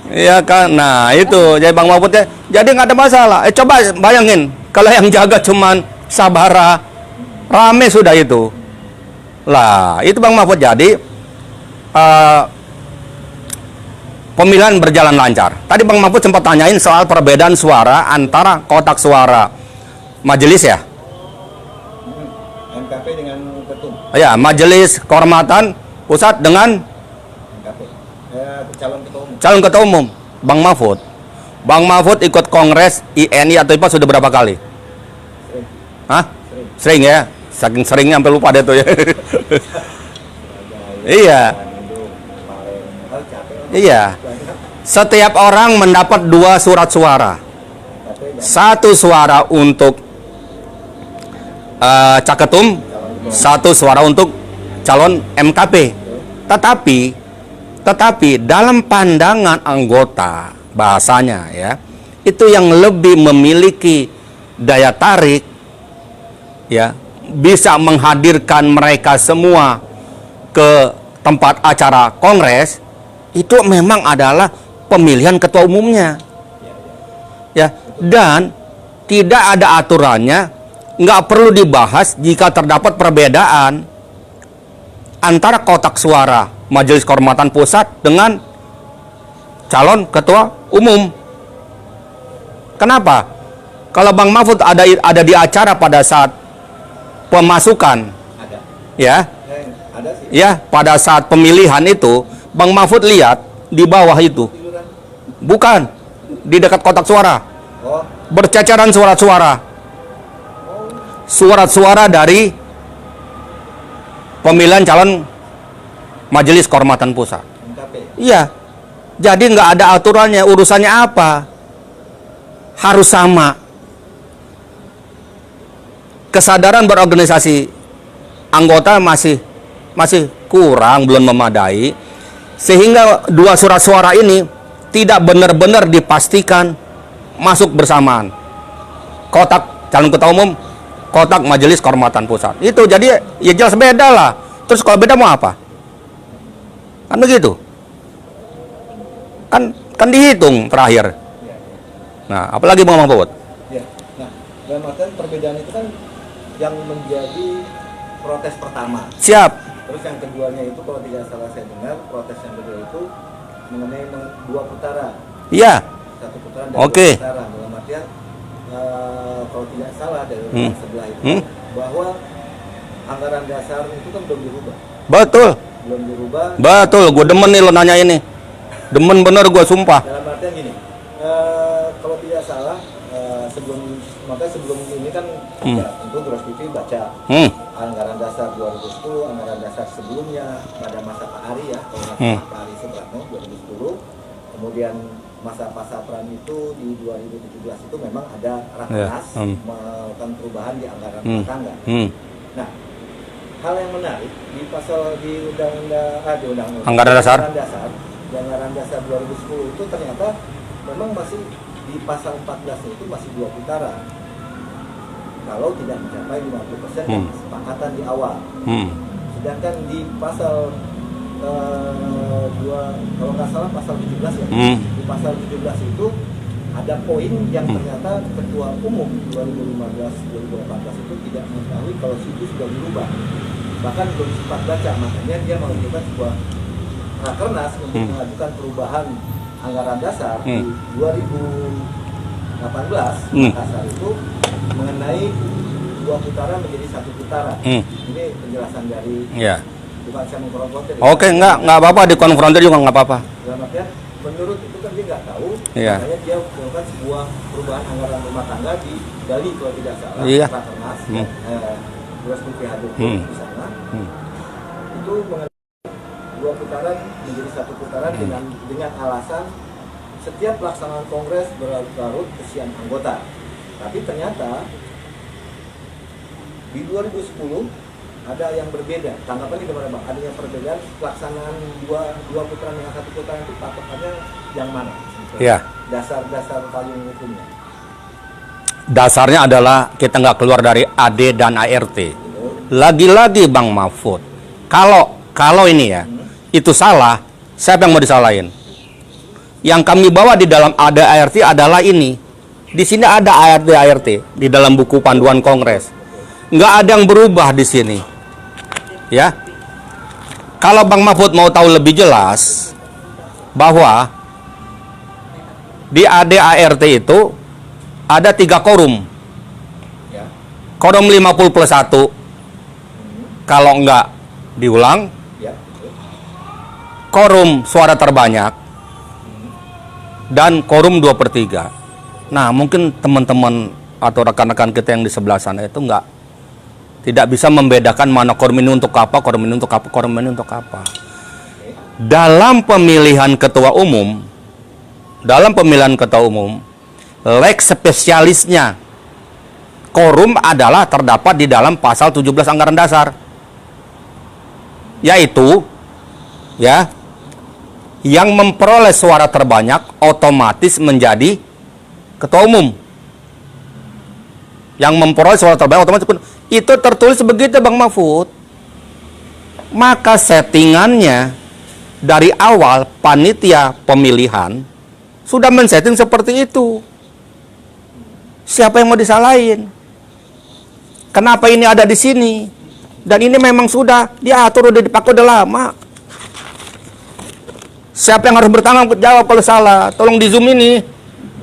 Iya kan, nah itu jadi Bang Mahfud ya, jadi nggak ada masalah. Coba bayangin kalau yang jaga cuman Sabara, rame sudah itu. Lah itu Bang Mahfud, jadi pemilihan berjalan lancar. Tadi Bang Mahfud sempat tanyain soal perbedaan suara antara kotak suara majelis ya. MKP dengan ketum. Ya, Majelis Kehormatan Pusat dengan MKP. Calon ketua umum. calon ketua umum Bang Mahfud. Bang Mahfud ikut kongres INI atau IPA sudah berapa kali? Sering. Hah? Sering ya? Saking seringnya sampai lupa deh tuh ya. Iya. Iya. Setiap orang mendapat 2 surat suara. Satu suara untuk caketum, satu suara untuk calon MKP. Tetapi dalam pandangan anggota, bahasanya ya, itu yang lebih memiliki daya tarik ya, bisa menghadirkan mereka semua ke tempat acara kongres, itu memang adalah pemilihan ketua umumnya ya, dan tidak ada aturannya, nggak perlu dibahas jika terdapat perbedaan antara kotak suara Majelis Kehormatan Pusat dengan calon ketua umum. Kenapa? Kalau Bang Mahfud ada di acara pada saat pemasukan, Ada. ya, Ada sih. ya, pada saat pemilihan itu, Bang Mahfud lihat di bawah itu, Tiduran. bukan di dekat kotak suara, Oh. berceceran surat-suara, surat-suara dari pemilihan calon Majelis Kehormatan Pusat. MKP. Iya, jadi nggak ada aturannya. Urusannya apa? Harus sama. Kesadaran berorganisasi anggota masih kurang, belum memadai, sehingga 2 surat suara ini tidak benar-benar dipastikan masuk bersamaan. Kotak calon ketua umum, kotak Majelis Kehormatan Pusat. Itu jadi ya jelas beda lah. Terus kalau beda mau apa? Kan begitu. Kan dihitung terakhir. Nah, apalagi Bang Mahfud? Ya. Nah, dalam artian perbedaan itu kan yang menjadi protes pertama. Siap. Terus yang keduanya itu kalau tidak salah saya dengar, protes yang kedua itu mengenai 2 putaran. Iya. 1 putaran dan Oke. 2 putaran. Dalam artian kalau tidak salah dari orang sebelah itu bahwa anggaran dasar itu kan belum dirubah. Betul. Belum dirubah. Betul, gue demen nih lo nanya ini. Demen bener gue, sumpah. Dalam artian gini, kalau tidak salah sebelum ini kan ya, tentu Gros TV baca anggaran dasar 2010, anggaran dasar sebelumnya pada masa Pak Ari ya, kalau nggak salah Pak Ari Supratno 2010, kemudian masa Pak Sapran itu di 2017 itu memang ada rakernas melakukan perubahan di anggaran rumah tangga. Nah, hal yang menarik di pasal di undang-undang Anggaran dasar. Di anggaran dasar 2010 itu ternyata memang masih di pasal 14 itu masih 2 putaran kalau tidak mencapai 50% dari kesepakatan di awal. Sedangkan di pasal 2, kalau nggak salah pasal 17 ya, di pasal 17 itu ada poin yang ternyata ketua umum 2015-2018 itu tidak mengetahui kalau itu sudah berubah, bahkan belum sempat baca, makanya dia mengajukan sebuah rakernas untuk mengajukan perubahan anggaran dasar di 2018 Makassar itu mengenai 2 putaran menjadi 1 putaran. Ini penjelasan dari bukan saya mengkonfrontir. Oke, nggak apa-apa, dikonfrontir juga nggak apa-apa. Dalam artian menurut itu kan dia nggak tahu, Iya. makanya dia melakukan sebuah perubahan anggaran rumah tangga di Bali kalau tidak salah, Iya. Rakernas, Gros TV hadir di sana, itu mengenai 2 putaran menjadi 1 putaran dengan alasan setiap pelaksanaan kongres berlarut-larut kesian anggota. Tapi ternyata di 2010 ada yang berbeda. Tanggapannya gimana Bang? Adanya perbedaan pelaksanaan dua putaran dengan satu putaran itu patokannya yang mana? Ya. Dasar payung hukumnya. Dasarnya adalah kita nggak keluar dari AD dan ART. Lagi-lagi Bang Mahfud, kalau ini ya, itu salah, siapa yang mau disalahin? Yang kami bawa di dalam AD ART adalah ini. Di sini ada AD ART di dalam buku panduan Kongres. Nggak ada yang berubah di sini. Ya. Kalau Bang Mahfud mau tahu lebih jelas bahwa di AD ART itu ada 3 korum. Ya. Korum 50 plus 1. Kalau enggak diulang. Ya. Korum suara terbanyak. Dan korum 2/3. Nah, mungkin teman-teman atau rekan-rekan kita yang di sebelah sana itu tidak bisa membedakan mana korum ini untuk apa, korum ini untuk apa, korum ini untuk apa. Dalam pemilihan ketua umum, lex spesialisnya korum adalah terdapat di dalam pasal 17 Anggaran Dasar, yaitu ya, yang memperoleh suara terbanyak otomatis menjadi ketua umum. Yang memperoleh suara terbanyak otomatis itu tertulis begitu Bang Mahfud. Maka settingannya dari awal panitia pemilihan sudah men-setting seperti itu. Siapa yang mau disalahin? Kenapa ini ada di sini? Dan ini memang sudah diatur, udah dipakai udah lama. Siapa yang harus bertanggung jawab kalau salah? Tolong di zoom ini.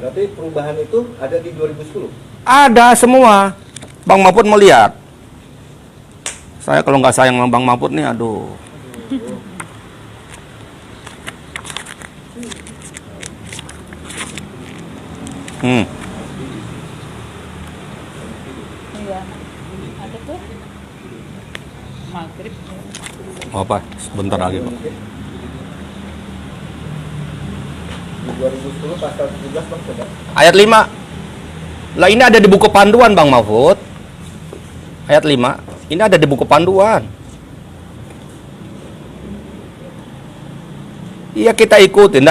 Berarti perubahan itu ada di 2010? Ada semua. Bang Mahfud melihat. Saya kalau nggak sayang sama Bang Mahfud nih, aduh. Iya. Ada tuh. Maghrib. Apa? Sebentar lagi, Pak. Di 2010 pasal 17 Bang sudah. Ayat 5. Lah ini ada di buku panduan Bang Mahfud. Ayat 5. Ini ada di buku panduan. Iya, kita ikutin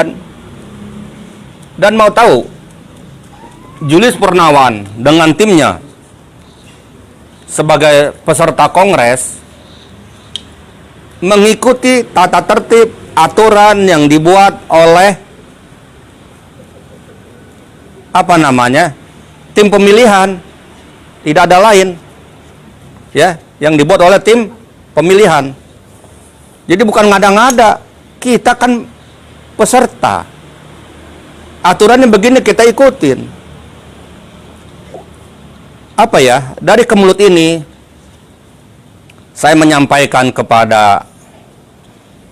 dan mau tahu Julius Purnawan dengan timnya sebagai peserta kongres mengikuti tata tertib aturan yang dibuat oleh tim pemilihan. Tidak ada lain ya, yang dibuat oleh tim pemilihan. Jadi bukan ngada-ngada, kita kan peserta, aturannya begini kita ikutin. Dari kemulut ini saya menyampaikan kepada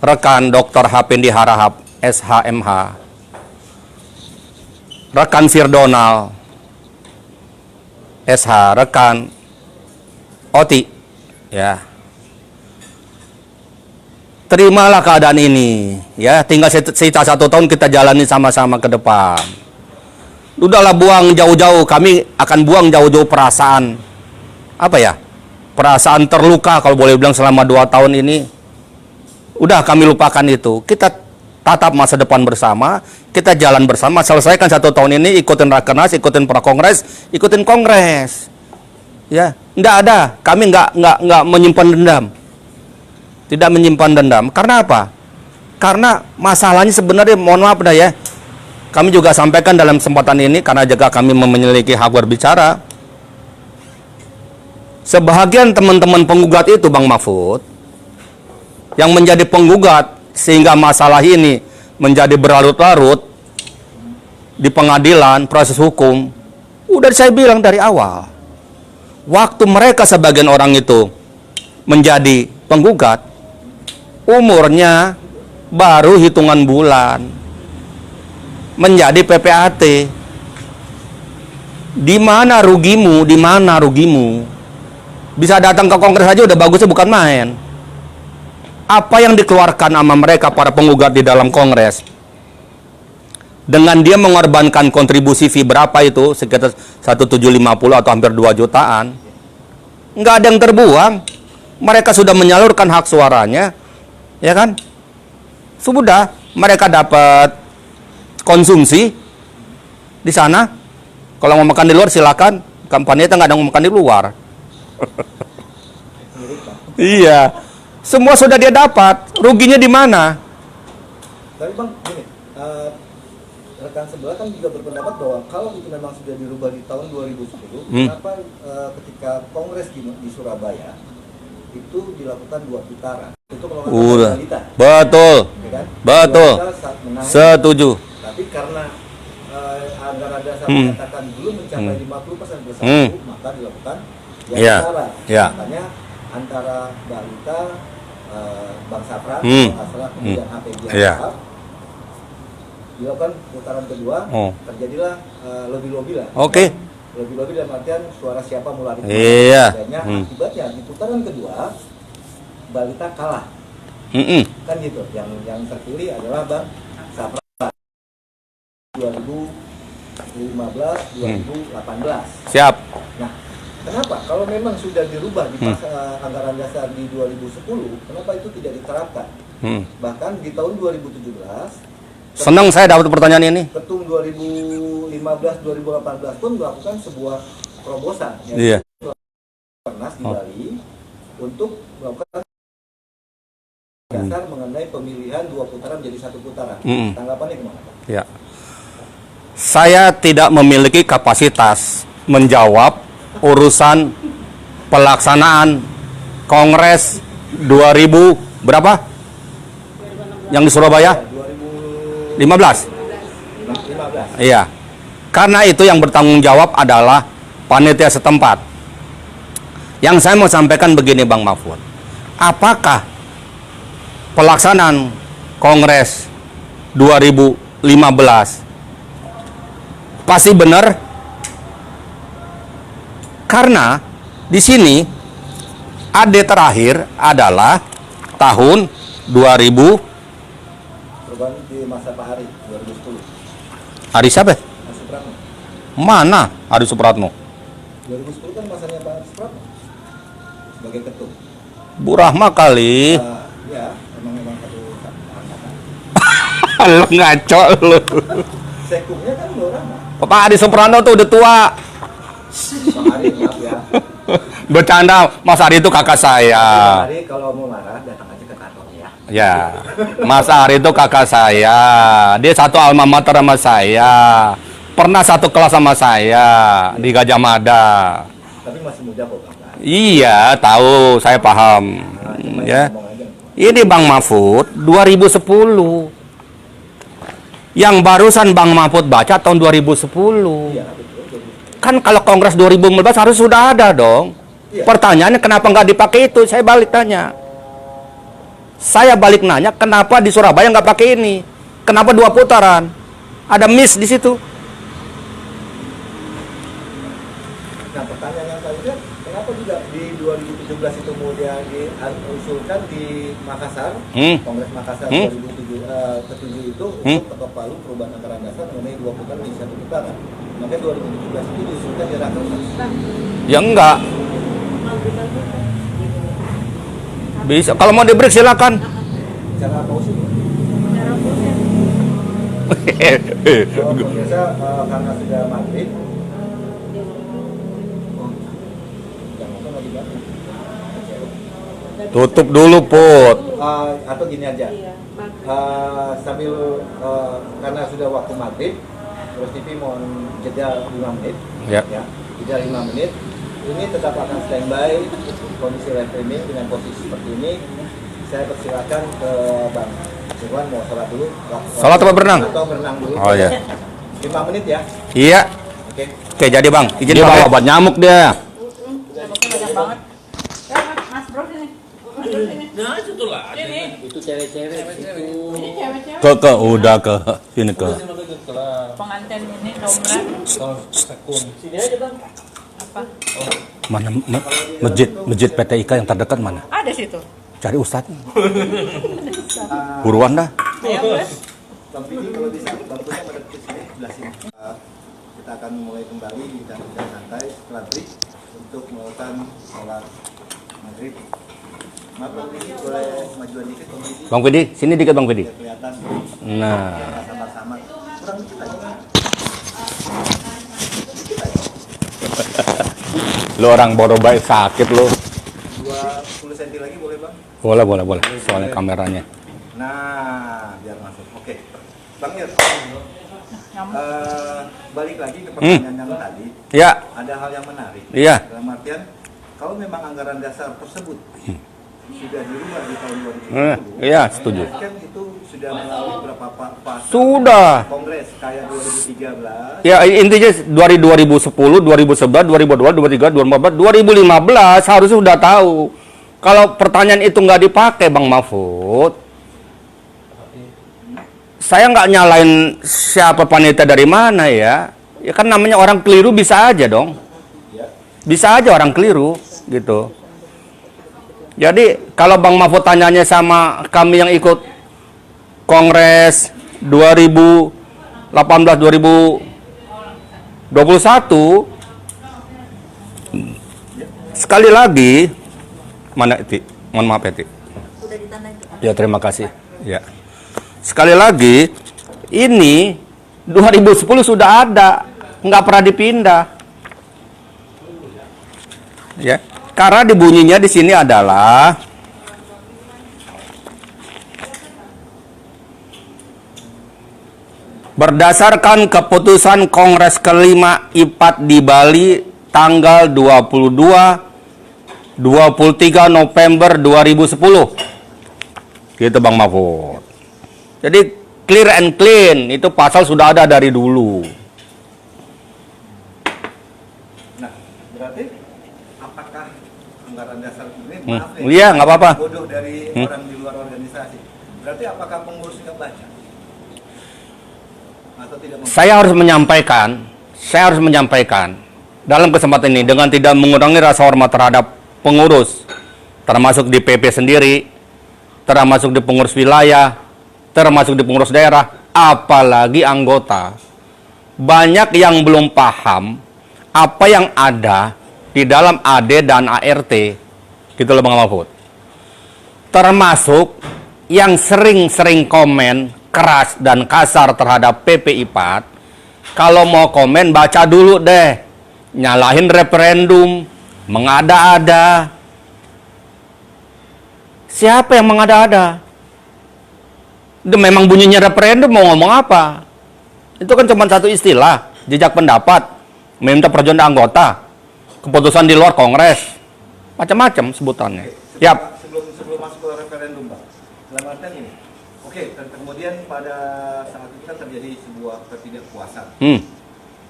rekan Dr. Hapendi Harahap SHMH, rekan Firdonal SH, rekan Oti, ya, terimalah keadaan ini, ya, tinggal sisa 1 tahun kita jalani sama-sama ke depan. Udahlah, buang jauh-jauh, kami akan buang jauh-jauh perasaan, perasaan terluka kalau boleh bilang selama 2 tahun ini. Udah kami lupakan itu, kita tatap masa depan bersama, kita jalan bersama, selesaikan 1 tahun ini, ikutin Rakernas, ikutin Prakongres, ikutin Kongres. Ya, enggak ada, kami enggak menyimpan dendam. Tidak menyimpan dendam. Karena apa? Karena masalahnya sebenarnya, mohon maaf dah ya, kami juga sampaikan dalam kesempatan ini, karena juga kami memiliki hak berbicara. Sebahagian teman-teman penggugat itu Bang Mahfud, yang menjadi penggugat sehingga masalah ini menjadi berlarut-larut di pengadilan, proses hukum, udah saya bilang dari awal. Waktu mereka sebagian orang itu menjadi penggugat, umurnya baru hitungan bulan menjadi PPAT. Di mana rugimu? Di mana rugimu? Bisa datang ke Kongres aja udah bagusnya bukan main. Apa yang dikeluarkan sama mereka para penggugat di dalam Kongres, dengan dia mengorbankan kontribusi fee berapa itu, sekitar 1.750 atau hampir 2 jutaan, nggak ada yang terbuang. Mereka sudah menyalurkan hak suaranya, ya kan? Sudah, mereka dapat konsumsi di sana. Kalau mau makan di luar silakan. Kampanye itu nggak ada mau makan di luar. Iya, semua sudah dia dapat. Ruginya di mana? Tapi Bang, gini, rekan sebelah kan juga berpendapat bahwa kalau itu memang sudah dirubah di tahun 2010, kenapa ketika Kongres di Surabaya itu dilakukan 2 putaran? Itu kalau Udah, balita, betul, ya kan? betul, Balita saat menang, setuju. tapi karena anggaran dasar menyatakan belum mencapai 50% bersatu, maka dilakukan yang Iya, putaran. iya. Makanya antara balita, Bang Sapra, kemudian APG Iya. dilakukan putaran kedua, terjadilah lobby-lobby lah. Oke. Lobby-lobby dalam artian suara siapa mulai. Iya. Akibatnya di putaran kedua balita kalah. Kan gitu. Yang terpilih adalah Bang Sapra 2015-2018. Siap. Nah, kenapa? Kalau memang sudah dirubah di anggaran dasar di 2010, kenapa itu tidak diterapkan? Bahkan di tahun 2017 Senang saya dapat pertanyaan ini. Ketum 2015-2018 pun melakukan sebuah terobosan Iya. Pernas di Bali untuk melakukan dasar mengenai pemilihan 2 putaran jadi 1 putaran. Tanggapannya gimana, Pak? Ya. Saya tidak memiliki kapasitas menjawab urusan pelaksanaan Kongres 2000 berapa? Yang di Surabaya? 15. Iya. Karena itu yang bertanggung jawab adalah panitia setempat. Yang saya mau sampaikan begini Bang Mahfud. Apakah pelaksanaan Kongres 2015 pasti benar? Karena di sini AD terakhir adalah tahun 2000. Perubahan di masa Pak Hari 2010. Hari siapa? Mas Supratmo. Mana Hari Supratmo? 2010 kan masanya Pak Supratmo sebagai ketum. Bu Rahma kali. Ya, memang satu angkatan. Lu ngaco lu. Sekumnya kan Bu Rahma. Pak Hari Supratmo tuh udah tua. Bang Hari, maaf ya. Bercanda, Mas Ari itu kakak saya. Bang Hari kalau mau marah datang aja ke kantor ya. Ya, Mas Ari itu kakak saya. Dia satu alma mater sama saya. Pernah satu kelas sama saya di Gajah Mada. Tapi masih muda kok Bang. Iya, tahu, saya paham. Ya. Ini Bang Mahfud 2010. Yang barusan Bang Mahfud baca tahun 2010. Iya, betul. Kan kalau Kongres 2015 harus sudah ada dong. Iya. Pertanyaannya kenapa nggak dipakai itu? Saya balik tanya. Saya balik nanya kenapa di Surabaya nggak pakai ini? Kenapa 2 putaran? Ada miss di situ. Nah, pertanyaan yang selanjutnya, kenapa juga di 2017 itu kemudian diusulkan di Makassar, Kongres Makassar 2007 itu untuk ketok palu perubahan anggaran dasar mengenai 2 putaran di 1 putaran. Makanya 2017 itu diusulkan di Rakernas. Ya enggak. Bisa. Kalau mau di break silakan. Cara apa sih? Kalau pemirsa karena sudah maghrib, jangan lagi maghrib. Tutup dulu, Put. Atau gini aja, sambil karena sudah waktu maghrib, terus TV mau jeda 5 menit, Ya. jeda 5 menit. Ini tetap akan standby kondisi live streaming dengan posisi seperti ini. Saya persilakan ke Bang Irwan mau sholat dulu. Sholat apa berenang? Atau berenang dulu. Oh ya. 5 menit ya. Iya. Oke. Oke, jadi Bang. Izin bawa obat nyamuk dia. Banyak banget. Mas Bro sini. Nah, itu lah. Itu cewek-cewek itu. Ini cewek-cewek Ke udah ke sini ke. pengantin ini Domran. Sini aja bang. Apa? Mana masjid PTIK yang terdekat mana? Ada situ. Cari ustadznya. Buruan dah. Ayo, boleh. Bang Pidi kalau bisa bangkunya pada ke sini sebelah sini. Kita akan mulai kembali di santai setelah break untuk melakukan sholat maghrib Maaf Bang Pidi, boleh majuan dikit Bang Pidi? Bang Pidi, sini dikit Bang Pidi. Biar kelihatan. Nah, Nggak samar-samar. Kurang dikit aja. lu orang bodoh baik sakit lu. 20 cm lagi boleh Bang? Boleh. Soalnya kameranya. Nah, biar masuk. Oke. Bang Yur, Nyamuk. balik lagi ke pertanyaan yang tadi. Ya, Ada hal yang menarik. Iya. Dalam artian, kalau memang anggaran dasar tersebut sudah dirubah di tahun 2020, iya setuju. kan itu sudah melalui beberapa fase Sudah. kongres kayak 2013. Ya intinya dari 2010, 2011, 2012, 2013, 2014, 2015 harusnya sudah tahu. Kalau pertanyaan itu nggak dipakai Bang Mahfud, saya nggak nyalain siapa panitia dari mana ya. Ya kan namanya orang keliru bisa aja dong. Ya. Bisa aja orang keliru gitu. Jadi kalau Bang Mahfud tanyanya sama kami yang ikut Kongres 2018 2021, sekali lagi mana Ti? Mohon maaf ya Ti. Udah ditandain tuh. Ya terima kasih. Ya. Sekali lagi ini 2010 sudah ada, nggak pernah dipindah. Ya. Karena dibunyinya di sini adalah berdasarkan keputusan Kongres kelima IPAT di Bali tanggal 23 November 2010. Gitu Bang Mahfud. Jadi clear and clean, itu pasal sudah ada dari dulu. Nah, berarti apakah anggaran dasar ini, maaf nih, Iya, nggak apa-apa. bodoh dari orang di luar organisasi. Berarti apakah pengurus nggak baca? Atau tidak membaca? Saya harus menyampaikan dalam kesempatan ini dengan tidak mengurangi rasa hormat terhadap pengurus, termasuk di PP sendiri, termasuk di pengurus wilayah, termasuk di pengurus daerah, apalagi anggota. Banyak yang belum paham apa yang ada di dalam AD dan ART, gitu loh Bang Mahfud. Termasuk yang sering-sering komen keras dan kasar terhadap PP IPAT, kalau mau komen baca dulu deh, nyalahin referendum, mengada-ada. Siapa yang mengada-ada? Itu memang bunyinya referendum, mau ngomong apa? Itu kan cuma satu istilah, jejak pendapat, meminta persetujuan anggota, keputusan di luar Kongres, macam-macam sebutannya. Yap. Sebelum masuk ke referendum, Bang. Dalam artian ini. Oke, dan kemudian pada saat itu kan terjadi sebuah ketidakpuasan.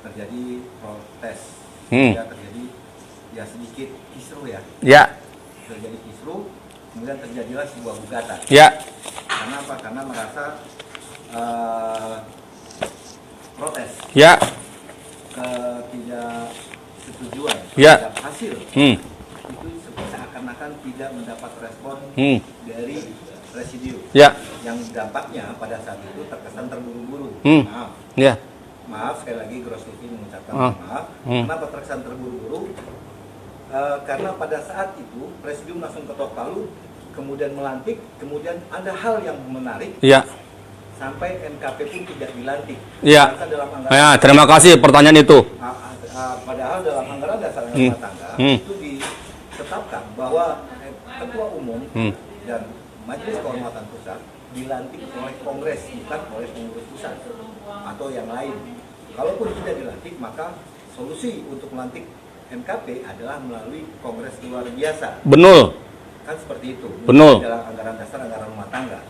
Terjadi protes. Ya, terjadi ya sedikit kisruh ya. Ya. Terjadi kisruh, kemudian terjadilah sebuah gugatan. Ya. Karena apa? Karena merasa protes, Ya. ketidaksetujuan Ya. terhadap hasil Hmm. itu seakan-akan tidak mendapat respon dari presidium, Ya. yang dampaknya pada saat itu terkesan terburu-buru. Maaf, Ya. maaf sekali lagi Gros TV mengucapkan Ah. maaf. Kenapa terkesan terburu-buru? Karena pada saat itu presidium langsung ketok palu, kemudian melantik, kemudian ada hal yang menarik. Ya. Sampai NKP pun tidak dilantik. Ya. Maka dalam anggaran, Ya, terima kasih pertanyaan itu. padahal dalam anggaran dasar rumah tangga itu ditetapkan bahwa ketua umum dan majelis kehormatan pusat dilantik oleh kongres, bukan oleh pengurus pusat atau yang lain. Kalaupun tidak dilantik, maka solusi untuk melantik NKP adalah melalui kongres luar biasa. Betul. Kan seperti itu. Betul. Dalam anggaran dasar, anggaran rumah tangga.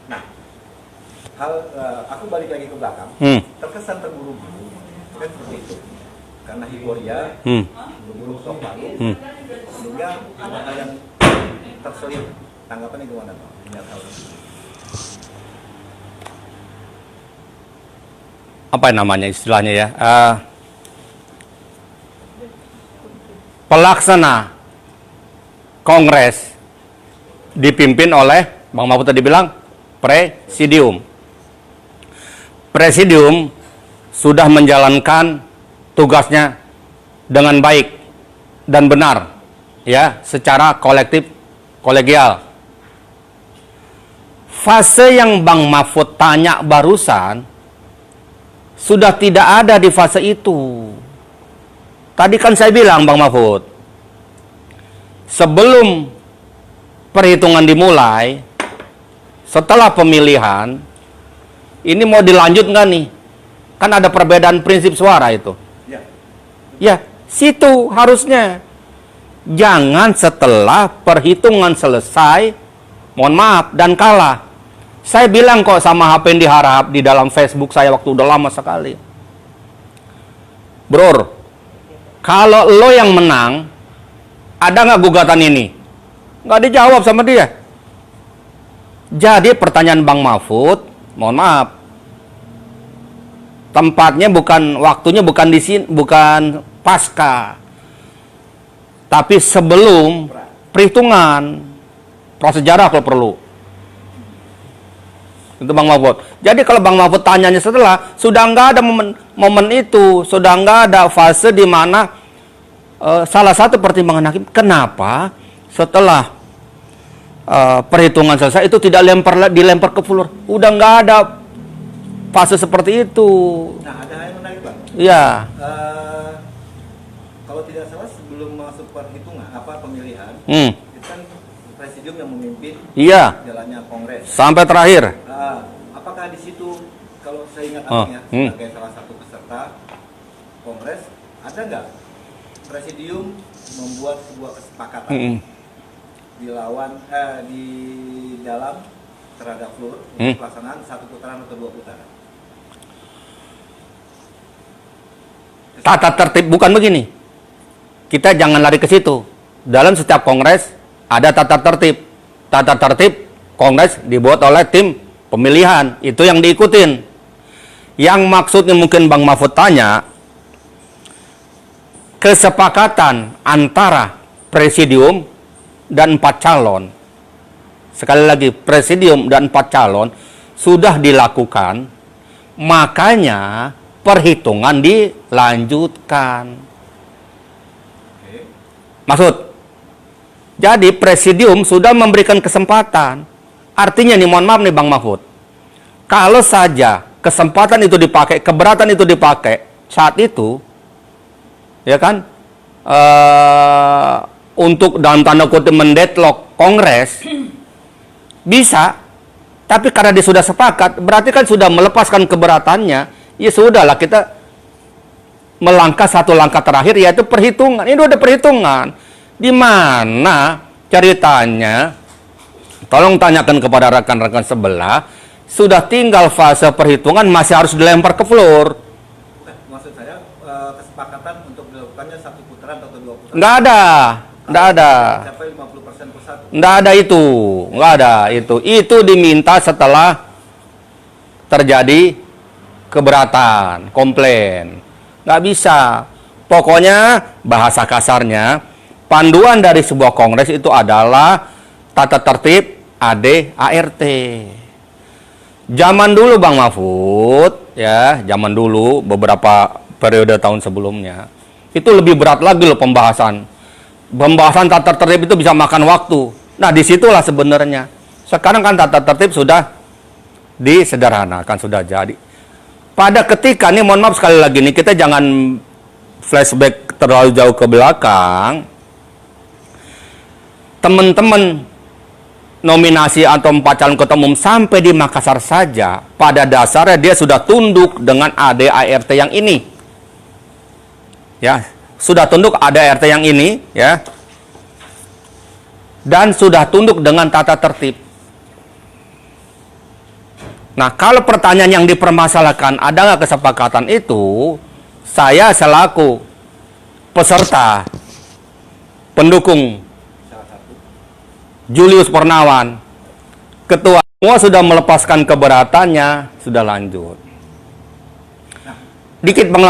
Nah, aku balik lagi ke belakang. Terkesan terburu-buru, kan seperti itu. Karena hiporia, buru-buru ketok palu, sehingga ada hal yang terselip. Tanggapannya gimana, Pak? Melihat hal ini. Apa namanya istilahnya ya? Pelaksana Kongres dipimpin oleh Bang Mahfud tadi bilang presidium. Presidium sudah menjalankan tugasnya dengan baik dan benar ya, secara kolektif kolegial. Fase yang Bang Mahfud tanya barusan sudah tidak ada di fase itu. Tadi kan saya bilang Bang Mahfud, sebelum perhitungan dimulai, setelah pemilihan, ini mau dilanjut nggak nih? Kan ada perbedaan prinsip suara itu. Ya. Ya, situ harusnya. Jangan setelah perhitungan selesai, mohon maaf, dan kalah. Saya bilang kok sama HP yang diharap di dalam Facebook saya waktu udah lama sekali. Bro, kalau lo yang menang, ada nggak gugatan ini? Nggak dijawab sama dia. Jadi pertanyaan Bang Mahfud, mohon maaf, tempatnya bukan, waktunya bukan di sini, bukan pasca, tapi sebelum perhitungan prasejarah kalau perlu. Itu Bang Mahfud. Jadi kalau Bang Mahfud tanyanya setelah, sudah nggak ada momen itu, sudah nggak ada fase di mana salah satu pertimbangan hakim, kenapa setelah perhitungan selesai itu tidak dilempar ke floor. Udah nggak ada fase seperti itu. Nah, ada yang menarik Bang. Iya. Kalau tidak salah sebelum masuk perhitungan pemilihan, itu kan presidium yang memimpin Iya. jalannya kongres. Sampai terakhir. Apakah di situ, kalau saya ingat sebagai salah satu peserta kongres, ada nggak presidium membuat sebuah kesepakatan di dalam terhadap floor untuk pelaksanaan 1 putaran atau 2 putaran? Tata tertib bukan begini. Kita jangan lari ke situ. Dalam setiap kongres ada tata tertib. Tata tertib kongres dibuat oleh tim pemilihan. Itu yang diikutin. Yang maksudnya mungkin Bang Mahfud tanya, kesepakatan antara presidium dan 4 calon. Sekali lagi, presidium dan 4 calon sudah dilakukan, makanya perhitungan dilanjutkan. Maksud, jadi presidium sudah memberikan kesempatan. Artinya nih, mohon maaf nih Bang Mahfud, kalau saja kesempatan itu dipakai, keberatan itu dipakai saat itu, ya kan, untuk dalam tanda kutip mendeadlock kongres, bisa. Tapi karena dia sudah sepakat, berarti kan sudah melepaskan keberatannya, ya sudahlah, kita melangkah satu langkah terakhir, yaitu perhitungan. Ini udah perhitungan. Di mana ceritanya, tolong tanyakan kepada rekan-rekan sebelah, sudah tinggal fase perhitungan, masih harus dilempar ke floor. Bukan, maksud saya kesepakatan untuk dilakukannya 1 putaran atau 2 putaran. Nggak ada. Nggak ada. Sampai 50% per satu. Nggak ada itu. Nggak ada itu. Itu diminta setelah terjadi keberatan, komplain. Nggak bisa. Pokoknya bahasa kasarnya, panduan dari sebuah kongres itu adalah tata tertib AD/ART. Zaman dulu Bang Mahfud, ya, zaman dulu beberapa periode tahun sebelumnya, itu lebih berat lagi loh pembahasan. Pembahasan tata tertib itu bisa makan waktu. Nah, disitulah sebenarnya. Sekarang kan tata tertib sudah disederhanakan, sudah jadi. Pada ketika, nih mohon maaf sekali lagi nih, kita jangan flashback terlalu jauh ke belakang. Teman-teman nominasi atau 4 calon ketua umum sampai di Makassar saja, pada dasarnya dia sudah tunduk dengan AD/ART yang ini. Ya, sudah tunduk AD/ART yang ini, ya. Dan sudah tunduk dengan tata tertib. Nah, kalau pertanyaan yang dipermasalahkan, ada nggak kesepakatan itu, saya selaku peserta, pendukung Julius Pernawan, ketua, semua sudah melepaskan keberatannya, sudah lanjut. Dikit Bang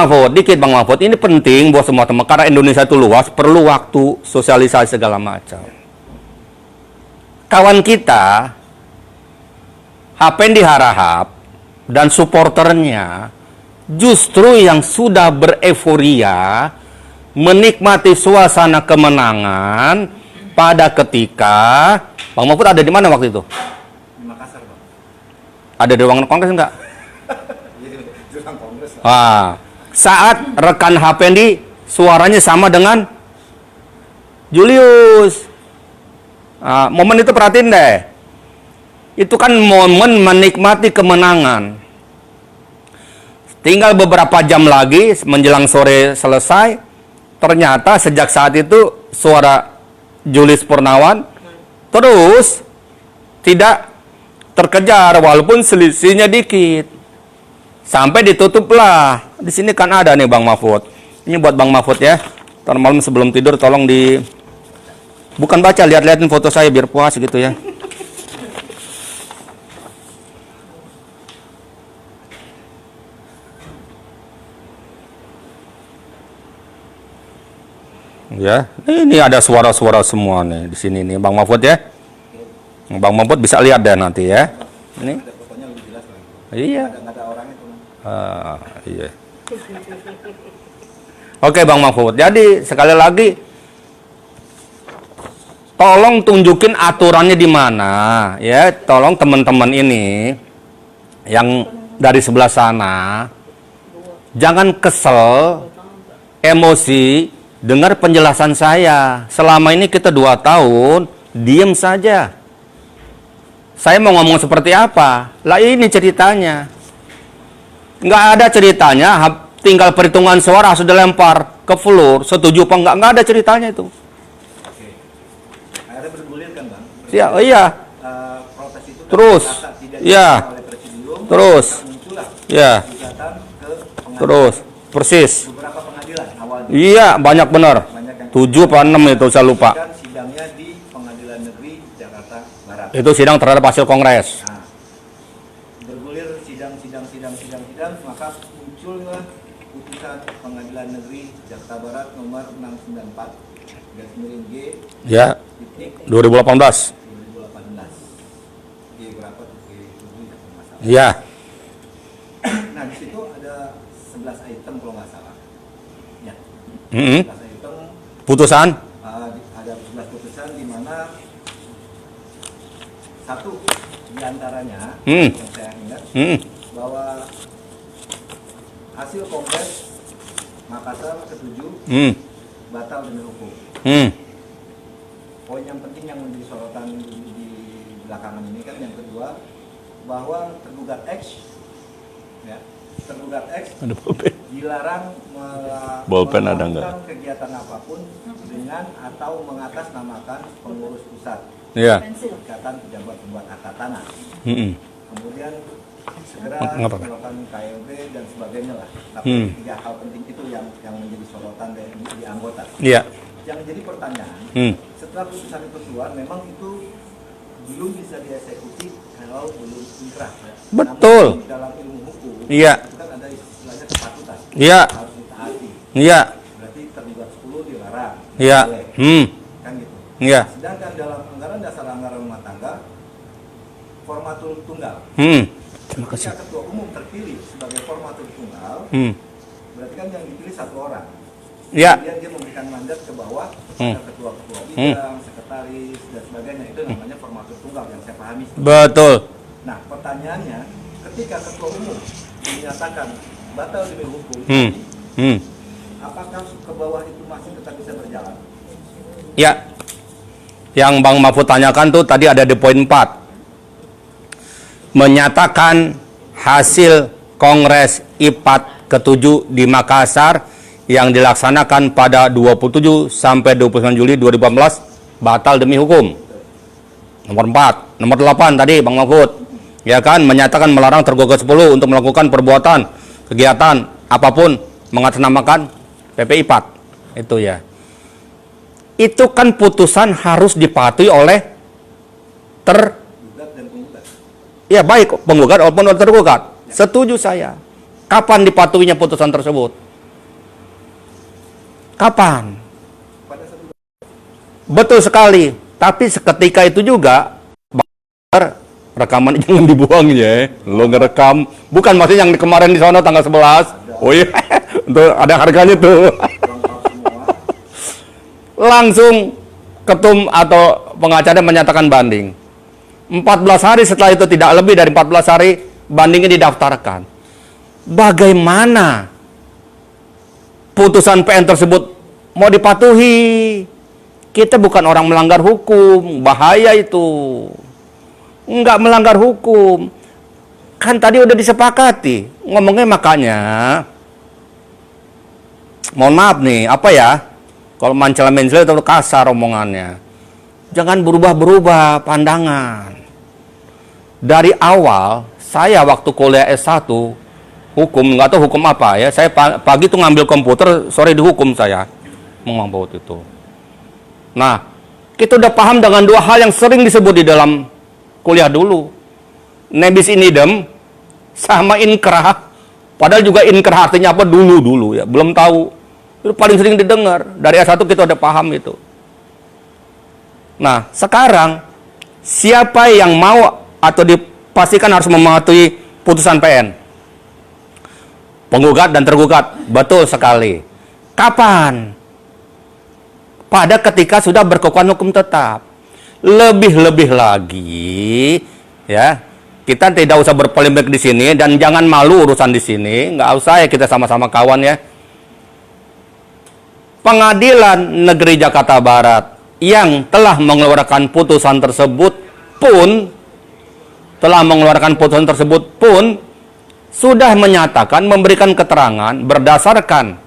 Mahfud, ini penting buat semua teman, karena Indonesia itu luas, perlu waktu, sosialisasi segala macam. Kawan kita, Hapendi Harahap, dan supporternya, justru yang sudah bereforia, menikmati suasana kemenangan, pada ketika Bang Mahfud ada di mana waktu itu? Di Makassar, Bang. Ada di ruangan kongres enggak? Di ruang kongres. Saat rekan Hapendi suaranya sama dengan Julius. Momen itu perhatiin deh. Itu kan momen menikmati kemenangan. Tinggal beberapa jam lagi menjelang sore selesai, ternyata sejak saat itu suara Julius Purnawan terus tidak terkejar walaupun selisihnya dikit. Sampai ditutuplah. Di sini kan ada nih Bang Mahfud. Ini buat Bang Mahfud ya. Ntar malam sebelum tidur tolong bukan baca, lihat-lihatin foto saya biar puas gitu ya. Ya, ini ada suara-suara semua nih di sini nih Bang Mahfud ya. Bang Mahfud bisa lihat deh nanti ya. Ini. Ada fotonya lebih jelas lagi. Iya. Nggak ada orangnya tuh. Iya. Oke Bang Mahfud. Jadi sekali lagi tolong tunjukin aturannya di mana ya. Tolong teman-teman ini yang dari sebelah sana jangan kesel, emosi dengar penjelasan saya. Selama ini kita 2 tahun diem saja. Saya mau ngomong seperti apa? Lah ini ceritanya. Nggak ada ceritanya, tinggal perhitungan suara sudah lempar ke floor, setuju apa nggak ada ceritanya itu. Oke. Akhirnya bergulir kan, Bang? Ya, iya. Protes itu Terus, iya. oleh presidium, Terus, muncullah ya. gugatan ke pengadilan. Terus, persis. Beberapa pengadilan awalnya. Iya, banyak benar. Banyak yang 7 apa 6 itu saya lupa. kan sidangnya di Pengadilan Negeri Jakarta Barat. Itu sidang terhadap hasil kongres. Nah, bergulir sidang, maka muncullah putusan Pengadilan Negeri Jakarta Barat nomor 694 G Ya, titik 2018. 2018. G berapa tuh? G7 ya kalau nggak salah. Iya. Nah, di situ ada 11 item kalau nggak salah. Ya. Mm-mm. 11 item, Putusan? ada 11 putusan di mana satu di antaranya yang saya ingat bahwa hasil kongres Makassar ke-7 batal demi hukum. Poin yang penting yang menjadi sorotan di belakangan ini kan yang kedua bahwa tergugat X dilarang Bolpen ada nggak? melakukan kegiatan apapun dengan atau mengatasnamakan pengurus pusat, Iya. ikatan pejabat pembuat akta tanah. Kemudian segera Ngapa? melakukan KLB dan sebagainya lah. Tapi 3 hal penting itu yang menjadi sorotan di anggota. Iya. Yang jadi pertanyaan, setelah putusan itu keluar, memang itu belum bisa dieksekusi kalau belum inkrah. Ya. Betul. Namun, dalam ilmu hukum, Iya. itu kan ada istilahnya kepatutan. Iya. Harus ditaati. Iya. Berarti terlibat 10 dilarang. Iya. Boleh. Kan gitu. Iya. Sedangkan dalam anggaran dasar anggaran rumah tangga, formatur tunggal. Terima kasih. Ketika ketua umum terpilih sebagai formatur tunggal, berarti kan yang dipilih 1 orang. Iya. Kemudian dia memberikan mandat ke bawah kepada ketua-ketua bidang, sekretaris dan sebagainya. Itu namanya formatur tunggal yang saya pahami. Betul. Nah, pertanyaannya, ketika ketua umum dinyatakan batal demi hukum, apakah ke bawah itu masih tetap bisa berjalan? Ya. Yang Bang Mahfud tanyakan tuh tadi ada di poin 4. Menyatakan hasil Kongres IPAT ke-7 di Makassar yang dilaksanakan pada 27 sampai 29 Juli 2018 batal demi hukum. Nomor 4, nomor 8 tadi Bang Mahfud. Ya kan, menyatakan melarang tergugat 10 untuk melakukan perbuatan kegiatan apapun mengatasnamakan PP IPAT. Itu ya. Itu kan putusan harus dipatuhi oleh Gugat dan penggugat. ya baik penggugat maupun tergugat. Setuju saya. Kapan dipatuhinya putusan tersebut? Kapan? Pada satu Betul sekali. Tapi seketika itu juga rekaman jangan dibuang ya. Lo ngerekam. Bukan maksudnya yang kemarin di sana tanggal 11. Oh iya. Untuk ada harganya tuh. lengkap semua. Langsung ketum atau pengacara menyatakan banding. 14 hari setelah itu, tidak lebih dari 14 hari, bandingnya didaftarkan. Bagaimana putusan PN tersebut mau dipatuhi? Kita bukan orang melanggar hukum, bahaya itu. Enggak melanggar hukum. Kan tadi udah disepakati. Ngomongnya makanya, mohon maaf nih, apa ya? Kalau mencela-mencela itu kasar omongannya. Jangan berubah-berubah pandangan. Dari awal, saya waktu kuliah S1, hukum, nggak tahu hukum apa ya. Saya pagi tuh ngambil komputer, sore dihukum saya. Mengambil itu. Nah, kita udah paham dengan dua hal yang sering disebut di dalam kuliah dulu. Nebis in idem sama inkrah. Padahal juga inkrah artinya apa dulu ya, belum tahu. Itu paling sering didengar. Dari S1 kita udah paham itu. Nah, sekarang siapa yang mau atau dipastikan harus mematuhi putusan PN? Penggugat dan tergugat. Betul sekali. Kapan? Pada ketika sudah berkekuatan hukum tetap. Lebih-lebih lagi, ya, kita tidak usah berpolemik di sini dan jangan malu urusan di sini. Nggak usah ya, kita sama-sama kawan ya. Pengadilan Negeri Jakarta Barat yang telah mengeluarkan putusan tersebut pun sudah menyatakan, memberikan keterangan berdasarkan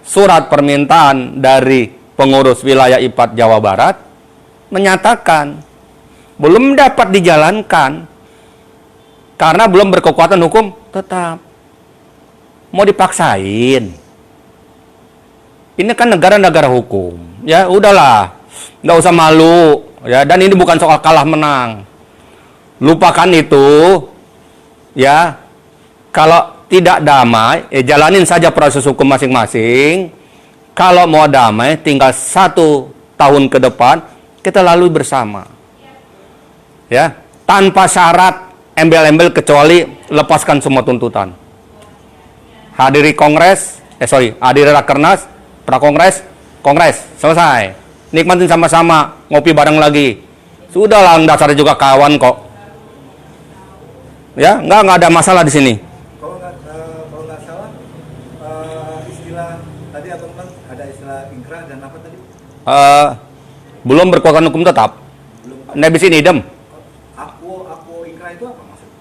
surat permintaan dari pengurus wilayah IPAT Jawa Barat, menyatakan belum dapat dijalankan karena belum berkekuatan hukum tetap. Mau dipaksain. Ini kan negara-negara hukum. Ya, udahlah. Nggak usah malu. Ya, dan ini bukan soal kalah menang. Lupakan itu. Ya. Kalau tidak damai, jalanin saja proses hukum masing-masing. Kalau mau damai, tinggal 1 tahun ke depan, kita lalui bersama. Ya, tanpa syarat embel-embel kecuali lepaskan semua tuntutan. Hadiri Rakernas, Prakongres, Kongres, selesai. Nikmatin sama-sama, ngopi bareng lagi. Sudahlah, dasarnya juga kawan kok. Ya, nggak ada masalah di sini. Kalau nggak salah, istilah tadi atau ada istilah inkrah dan apa tadi? Belum berkekuatan hukum tetap. Nebis in idem. Aku inkrah itu apa maksudnya?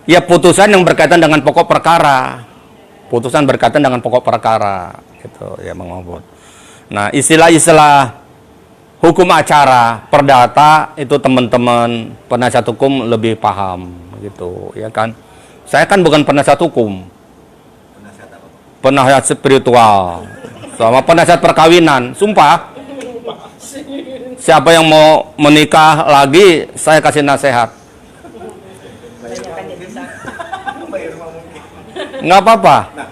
Ya, putusan yang berkaitan dengan pokok perkara. Putusan berkaitan dengan pokok perkara. Gitu ya, Bang Mahfud. Nah, istilah-istilah hukum acara perdata itu teman-teman penasihat hukum lebih paham gitu ya kan. Saya kan bukan penasihat hukum. Penasihat apa? Penasihat spiritual. Sama penasihat perkawinan, sumpah. Siapa yang mau menikah lagi, saya kasih nasihat. Nggak apa-apa. Nah,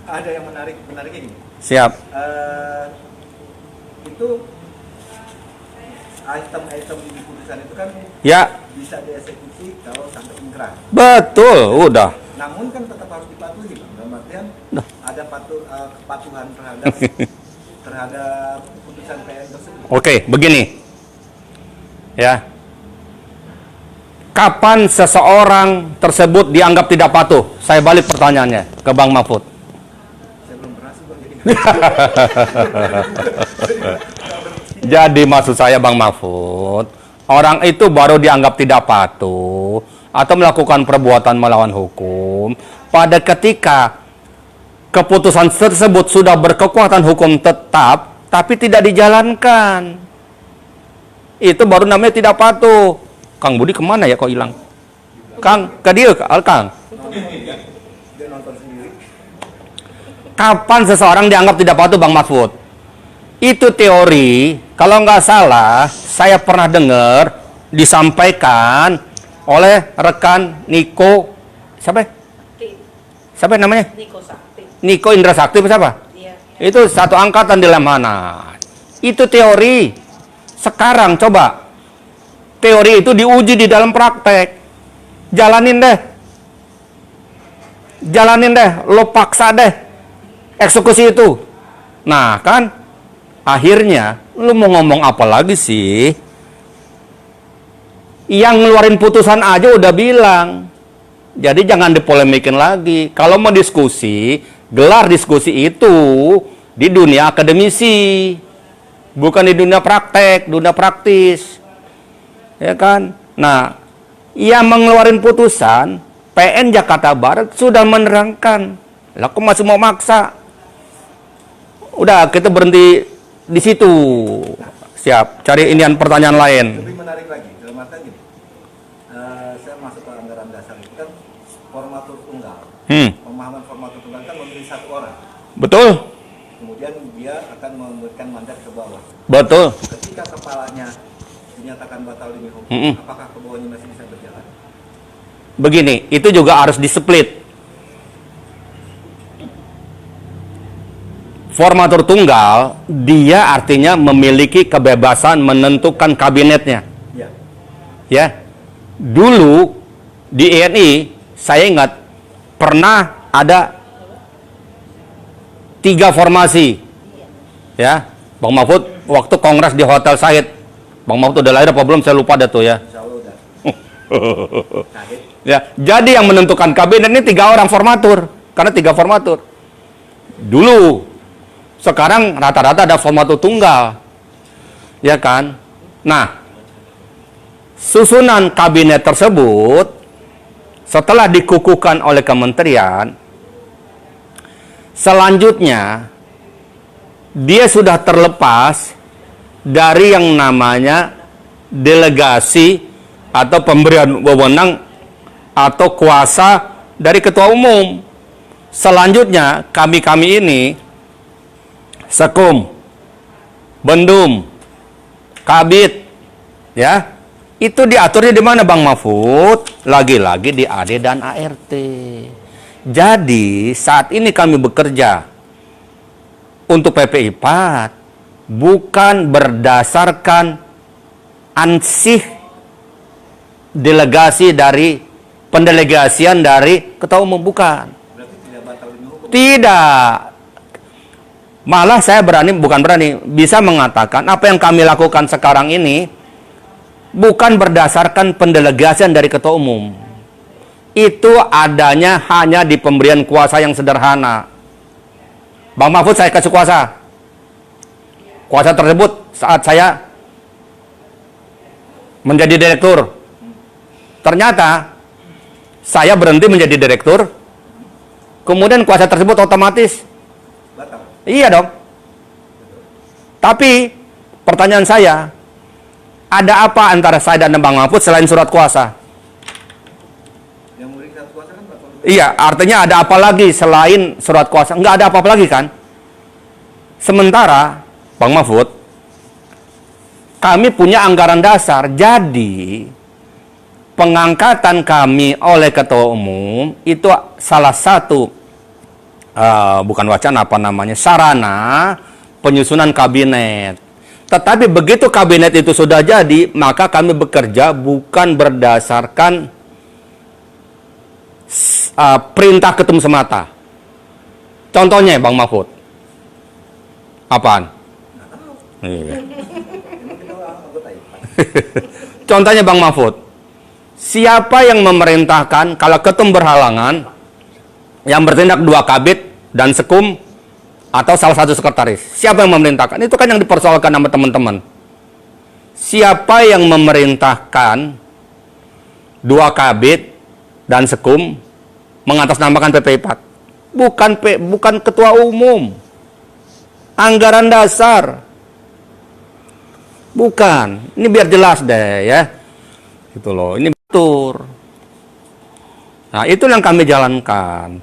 ada yang menarik ini. Siap. Itu item-item di putusan itu kan Ya. bisa dieksekusi kalau sampai inkrah. Betul, udah. Namun kan tetap harus dipatuhi, Bang. Dalam artian ada kepatuhan terhadap putusan PN tersebut. Oke, begini. Ya. Kapan seseorang tersebut dianggap tidak patuh? Saya balik pertanyaannya ke Bang Mahfud. Saya belum pernah sih, Bang. Jadi maksud saya, Bang Mahfud, orang itu baru dianggap tidak patuh atau melakukan perbuatan melawan hukum pada ketika keputusan tersebut sudah berkekuatan hukum tetap tapi tidak dijalankan. Itu baru namanya tidak patuh. Kang Budi kemana ya kok hilang? Kang, ke dia, Kang. Dia nonton sendiri. Kapan seseorang dianggap tidak patuh, Bang Mahfud? Itu teori, kalau nggak salah, saya pernah dengar disampaikan oleh rekan Niko, siapa? Siapa namanya? Niko Sakti. Niko Indra Sakti, siapa? Iya. Itu satu angkatan di Lemhanas. Itu teori. Sekarang coba, teori itu diuji di dalam praktek. Jalanin deh, lo paksa deh eksekusi itu. Nah kan, Akhirnya, lu mau ngomong apa lagi sih? Yang ngeluarin putusan aja udah bilang. Jadi jangan dipolemikin lagi. Kalau mau diskusi, gelar diskusi itu di dunia akademisi. Bukan di dunia praktek, dunia praktis. Ya kan? Nah, yang mengeluarkan putusan, PN Jakarta Barat sudah menerangkan. Lah kok masih mau maksa? Udah, kita berhenti di situ. Siap, cari inian pertanyaan lain. Lebih menarik lagi, dalam artian gini, saya masuk ke anggaran dasar itu kan formatur tunggal. Pemahaman formatur tunggal kan memilih satu orang. Betul. Kemudian dia akan memberikan mandat ke bawah. Betul. Ketika kepalanya dinyatakan batal demi hukum, apakah ke bawahnya masih bisa berjalan? Begini, itu juga harus displit. Formatur tunggal, dia artinya memiliki kebebasan menentukan kabinetnya. Ya. Ya. Dulu di INI, saya ingat pernah ada 3 formasi. Ya, Bang Mahfud waktu kongres di Hotel Said. Bang Mahfud udah lahir apa belum? Saya lupa dah tuh ya. Insya Allah udah. Kaget. Ya, jadi yang menentukan kabinet ini 3 orang formatur, karena 3 formatur. Dulu, sekarang rata-rata ada formatur tunggal, ya kan? Nah, susunan kabinet tersebut setelah dikukuhkan oleh kementerian, selanjutnya dia sudah terlepas dari yang namanya delegasi atau pemberian wewenang atau kuasa dari ketua umum. Selanjutnya kami ini Sekum, Bendum, Kabit, ya, itu diaturnya di mana Bang Mahfud? Lagi-lagi di AD dan ART. Jadi saat ini kami bekerja untuk PPI 4 bukan berdasarkan ansih delegasi dari pendelegasian dari ketua umum, bukan. Berarti tidak batal demi hukum. Tidak. Malah saya bisa mengatakan apa yang kami lakukan sekarang ini bukan berdasarkan pendelegasian dari ketua umum. Itu adanya hanya di pemberian kuasa yang sederhana. Bang Mahfud saya kasih kuasa. Kuasa tersebut saat saya menjadi direktur. Ternyata saya berhenti menjadi direktur. Kemudian kuasa tersebut otomatis Batal. iya dong. Tapi pertanyaan saya, ada apa antara saya dan Bang Mahfud selain surat kuasa? Yang memberikan kuasa kan batal. Iya, artinya ada apa lagi selain surat kuasa? Enggak ada apa-apa lagi kan? Sementara, Bang Mahfud, kami punya anggaran dasar, jadi pengangkatan kami oleh ketua umum itu salah satu bukan wacana, apa namanya, sarana penyusunan kabinet. Tetapi begitu kabinet itu sudah jadi, maka kami bekerja bukan berdasarkan perintah ketum semata. Contohnya Bang Mahfud, apaan? Iya. Contohnya Bang Mahfud, siapa yang memerintahkan kalau ketum berhalangan yang bertindak 2 kabit dan sekum atau salah satu sekretaris? Siapa yang memerintahkan? Itu kan yang dipersoalkan sama teman-teman. Siapa yang memerintahkan 2 kabit dan sekum mengatasnamakan PPI 4? Bukan ketua umum. Anggaran dasar. Bukan. Ini biar jelas deh ya. Gitu loh. Ini betul. Nah, itu yang kami jalankan.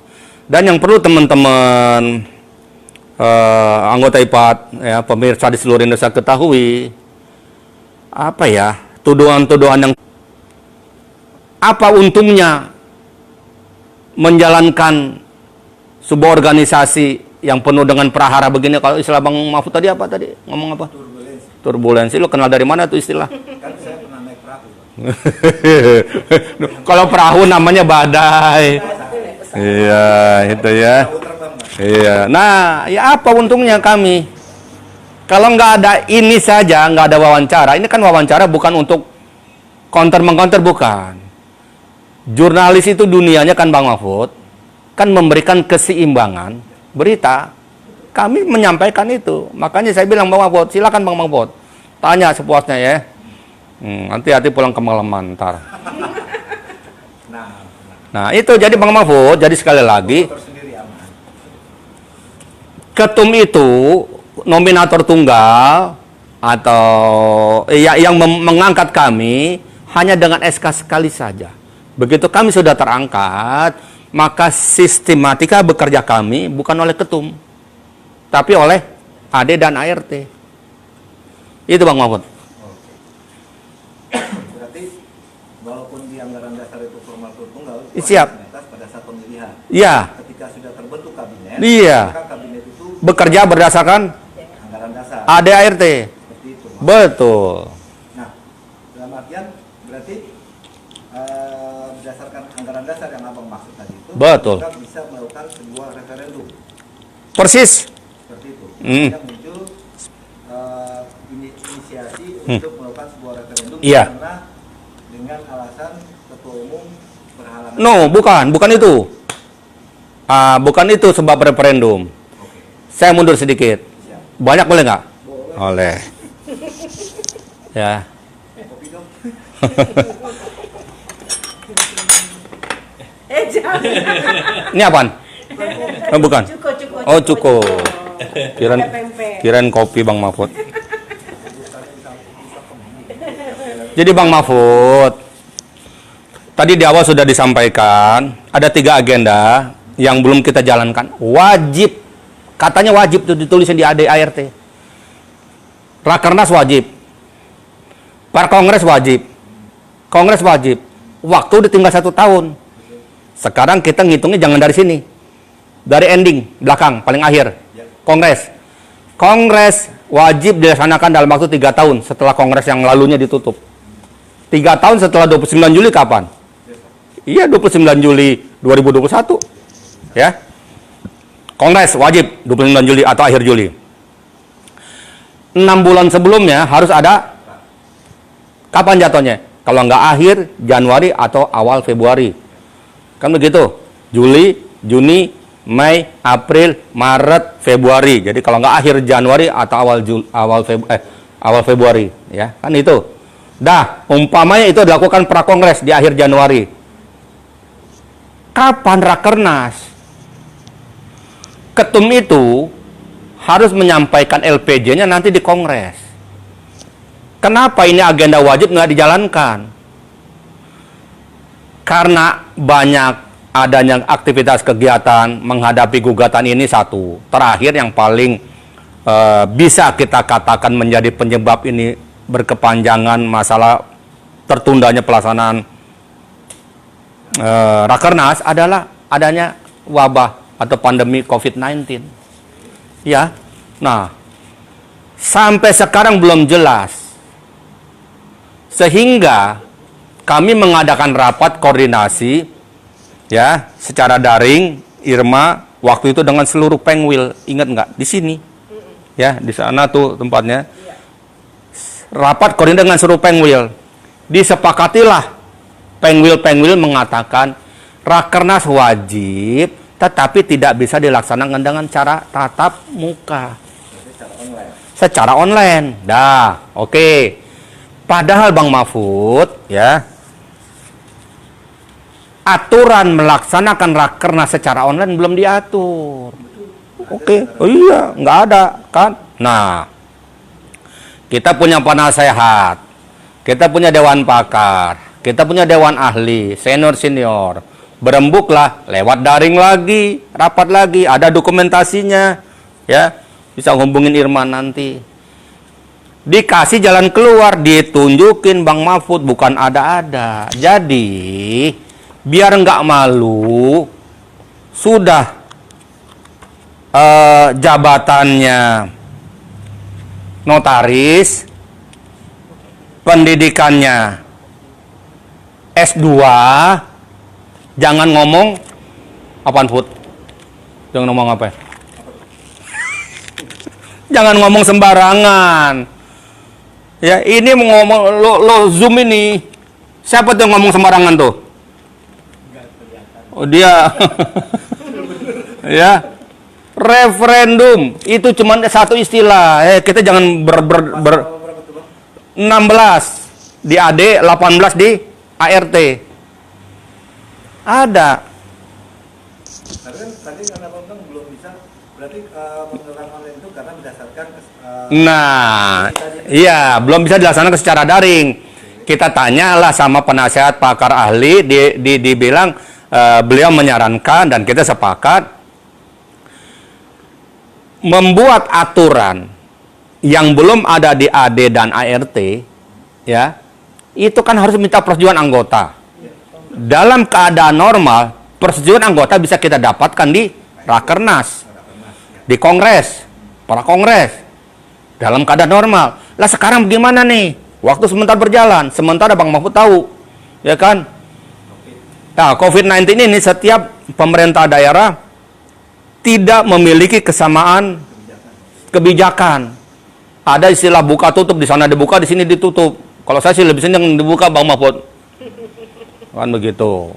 Dan yang perlu teman-teman anggota IPAT, ya, pemirsa di seluruh Indonesia ketahui, apa ya, tuduhan-tuduhan yang apa untungnya menjalankan sebuah organisasi yang penuh dengan prahara begini? Kalau istilah Bang Mahfud tadi apa tadi? Ngomong apa? Turbulensi. Lo kenal dari mana tuh istilah? Kan saya pernah naik perahu. Kalau perahu namanya badai. Iya, itu ya. Iya. Nah, ya apa untungnya kami? Kalau nggak ada ini saja, nggak ada wawancara, ini kan wawancara bukan untuk counter-mengcounter, bukan. Jurnalis itu dunianya kan Bang Mahfud, kan memberikan keseimbangan berita. Kami menyampaikan itu. Makanya saya bilang Bang Mahfud, silakan Bang Mahfud. Tanya sepuasnya ya. Hati-hati pulang ke malaman ntar. Nah itu jadi Bang Mahfud, jadi sekali lagi, ketum itu nominator tunggal atau yang mengangkat kami hanya dengan SK sekali saja. Begitu kami sudah terangkat, maka sistematika bekerja kami bukan oleh ketum, tapi oleh AD dan ART. Itu Bang Mahfud. Berarti walaupun di anggaran dasar itu formal tunggal, Siap. pada saat pemilihan. Iya. Ketika sudah terbentuk kabinet, Iya. maka kabinet itu Bekerja berdasarkan anggaran dasar. AD ART. Seperti itu. Betul. Nah, dalam artian berarti berdasarkan anggaran dasar yang abang maksud tadi itu, Betul. kita bisa melakukan sebuah referendum Persis. seperti itu. Hmm. Yang muncul inisiasi untuk melakukan sebuah referendum Iya. karena dengan alasan ketua umum berhalangan. No, bukan itu. Bukan itu sebab referendum. Saya mundur sedikit. Banyak boleh nggak? Boleh. Ya. Kopi dong. Jangan. Ini apaan? Oh, bukan. Cuko. Oh, cuko. Kirain Ada pempek. kirain kopi Bang Mahfud. Jadi Bang Mahfud, tadi di awal sudah disampaikan ada 3 agenda yang belum kita jalankan. Wajib, katanya wajib tuh ditulisin di AD/ART. Rakernas wajib, Parkongres wajib, Kongres wajib. Waktu udah tinggal 1 tahun. Sekarang kita ngitungnya jangan dari sini, dari ending belakang paling akhir. Kongres wajib dilaksanakan dalam waktu 3 tahun setelah kongres yang lalunya ditutup. 3 tahun setelah 29 Juli kapan? Iya, 29 Juli 2021. Ya. Kongres wajib 29 Juli atau akhir Juli. 6 bulan sebelumnya harus ada kapan jatuhnya? Kalau nggak akhir Januari atau awal Februari. Kan begitu. Juli, Juni, Mei, April, Maret, Februari. Jadi kalau nggak akhir Januari atau awal Februari, ya kan itu. Dah, umpamanya itu dilakukan prakongres di akhir Januari. Kapan rakernas? Ketum itu harus menyampaikan LPJ-nya nanti di kongres. Kenapa ini agenda wajib nggak dijalankan? Karena banyak adanya aktivitas kegiatan menghadapi gugatan ini satu. Terakhir yang paling bisa kita katakan menjadi penyebab ini berkepanjangan masalah tertundanya pelaksanaan Rakernas adalah adanya wabah atau pandemi COVID-19. Ya. Nah, sampai sekarang belum jelas. Sehingga kami mengadakan rapat koordinasi ya secara daring Irma waktu itu dengan seluruh Pengwil, ingat nggak di sini ya di sana tuh tempatnya rapat koordinasi dengan seluruh Pengwil, disepakatilah Pengwil mengatakan Rakernas wajib tetapi tidak bisa dilaksanakan dengan cara tatap muka secara online. Dah oke. Padahal Bang Mahfud ya aturan melaksanakan Rakernas secara online belum diatur. Oke. Oh iya, nggak ada kan. Nah, kita punya penasehat, kita punya dewan pakar, kita punya dewan ahli, senior, berembuklah lewat daring lagi, rapat lagi, ada dokumentasinya, ya bisa hubungin Irman nanti. Dikasih jalan keluar, ditunjukin Bang Mahfud, bukan ada-ada. Jadi biar nggak malu, sudah jabatannya notaris, pendidikannya S2, jangan ngomong apaan Put? Jangan ngomong apa? Jangan ngomong sembarangan. Ya, ini mau ngomong lo Zoom ini. Siapa tuh yang ngomong sembarangan tuh? Oh, dia. Ya. Referendum itu cuma satu istilah. Kita jangan 16 di AD, 18 di ART. Ada. Tapi kan tadi karena Bang belum bisa, berarti pemilihan online itu karena berdasarkan Nah, iya, belum bisa dilaksanakan secara daring. Kita tanyalah sama penasehat pakar ahli, dibilang beliau menyarankan dan kita sepakat membuat aturan yang belum ada di AD dan ART, ya, itu kan harus minta persetujuan anggota. Dalam keadaan normal, persetujuan anggota bisa kita dapatkan di Rakernas, di Kongres, para Kongres, dalam keadaan normal. Lah sekarang bagaimana nih? Waktu sebentar berjalan, sementara Bang Mahfud tahu, ya kan? Nah, COVID-19 ini setiap pemerintah daerah tidak memiliki kesamaan kebijakan. Ada istilah buka tutup, di sana dibuka, di sini ditutup. Kalau saya sih lebih senang dibuka, Bang Mahfud. Kan begitu.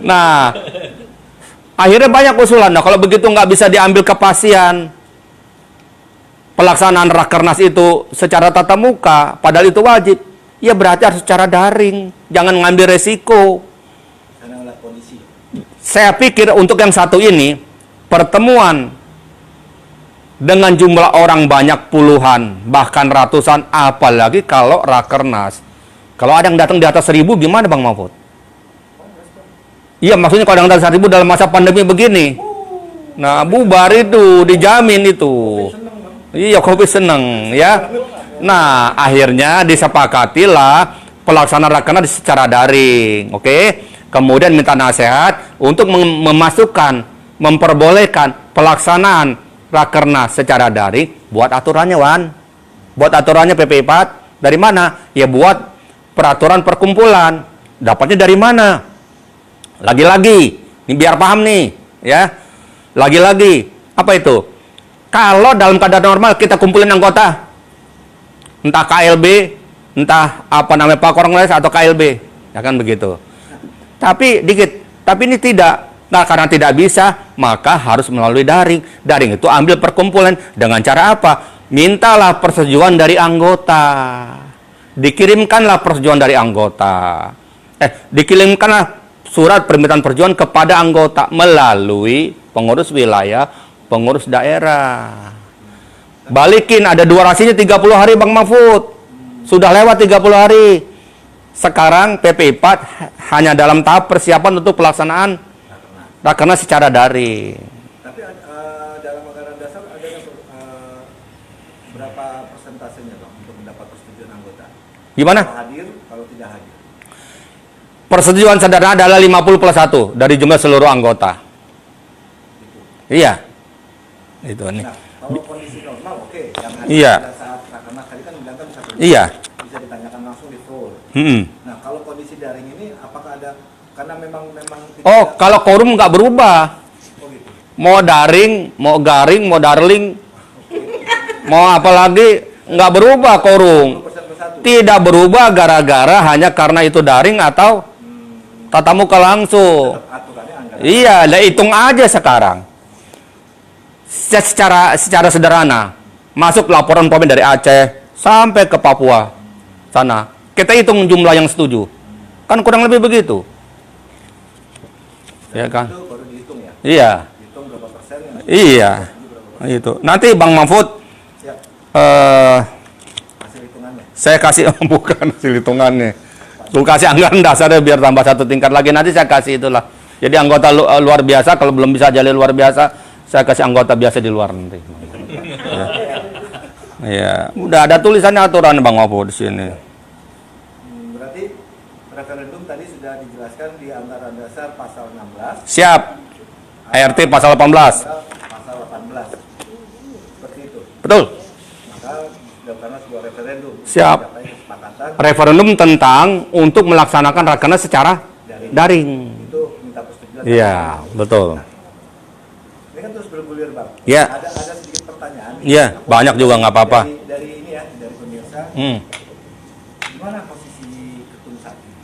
Nah, akhirnya banyak usulan. Nah, kalau begitu nggak bisa diambil kepastian pelaksanaan Rakernas itu secara tatap muka, padahal itu wajib. Ya berarti harus secara daring. Jangan ngambil resiko. Saya pikir untuk yang satu ini, pertemuan dengan jumlah orang banyak puluhan, bahkan ratusan, apalagi kalau Rakernas. Kalau ada yang datang di atas 1000, gimana Bang Mahfud? Iya, maksudnya kalau ada yang datang 1000 dalam masa pandemi begini. Nah, bubar itu, dijamin itu. Iya, kopi seneng, ya. Nah, akhirnya disepakatilah pelaksanaan Rakernas secara daring, oke? Kemudian minta nasihat untuk memasukkan, memperbolehkan pelaksanaan Rakernas secara daring. Buat aturannya, Wan. Buat aturannya PP 4. Dari mana? Ya buat peraturan perkumpulan. Dapatnya dari mana? Lagi-lagi, ini biar paham nih, ya. Lagi-lagi, apa itu? Kalau dalam keadaan normal kita kumpulin anggota, entah KLB, entah apa namanya Pak Kongres atau KLB, ya kan begitu. Tapi ini tidak. Nah, karena tidak bisa, maka harus melalui daring. Daring itu ambil perkumpulan dengan cara apa? Mintalah persetujuan dari anggota. Dikirimkanlah persetujuan dari anggota. Dikirimkanlah surat permintaan persetujuan kepada anggota melalui pengurus wilayah, pengurus daerah. Balikin, ada durasinya 30 hari Bang Mahfud. Sudah lewat 30 hari. Sekarang PP 4 hanya dalam tahap persiapan untuk pelaksanaan Rakernas secara daring. Tapi dalam anggaran dasar ada berapa persentasenya Bang untuk mendapat persetujuan anggota? Gimana? Kalau hadir, kalau tidak hadir. Persetujuan sederhana adalah 50+1 dari jumlah seluruh anggota. Iya. Itu nih. Nah, kalau kondisi normal oke. Yang hadir Iya. pada saat Rakernas tadi kan bilang kan Iya. bisa ditanyakan langsung di floor. Nah, kalau kondisi daring ini apakah ada karena memang tidak Oh, ada- kalau quorum nggak berubah. Oh, gitu. Mau daring, mau garing, mau darling, mau apa lagi, nggak berubah quorum. 50% Tidak berubah gara-gara hanya karena itu daring atau tatap muka langsung. aturannya anggaran. Iya, lah hitung aja sekarang. Secara sederhana, masuk laporan pemain dari Aceh sampai ke Papua sana. Kita hitung jumlah yang setuju. Kan kurang lebih begitu. Ya kan? Itu baru dihitung ya. Iya. Hitung berapa persen yang Iya. Itu. Nanti Bang Mahfud siap hasil hitungannya. saya kasih bukan hasil hitungannya. Lu kasih anggaran dasarnya biar tambah satu tingkat lagi. Nanti saya kasih itulah. Jadi anggota luar biasa, kalau belum bisa jalin luar biasa, saya kasih anggota biasa di luar nanti. Ya. Iya, udah ada tulisannya aturan Bang Mahfud di sini. Berarti referendum tadi sudah dijelaskan di antara dasar pasal 16, Siap. ART pasal 18. pasal 18. Seperti itu. Betul. Maka dilakukanlah sebuah referendum. Siap. Mencapai kesepakatan Referendum tentang untuk melaksanakan Rakernas secara daring. itu minta persetujuan. Iya, betul. terus bergulir Bang. Ya. Ada sedikit pertanyaan. Iya, banyak juga nggak apa-apa. Dari ini ya, dari pemirsa. Gimana posisi ketum saat ini?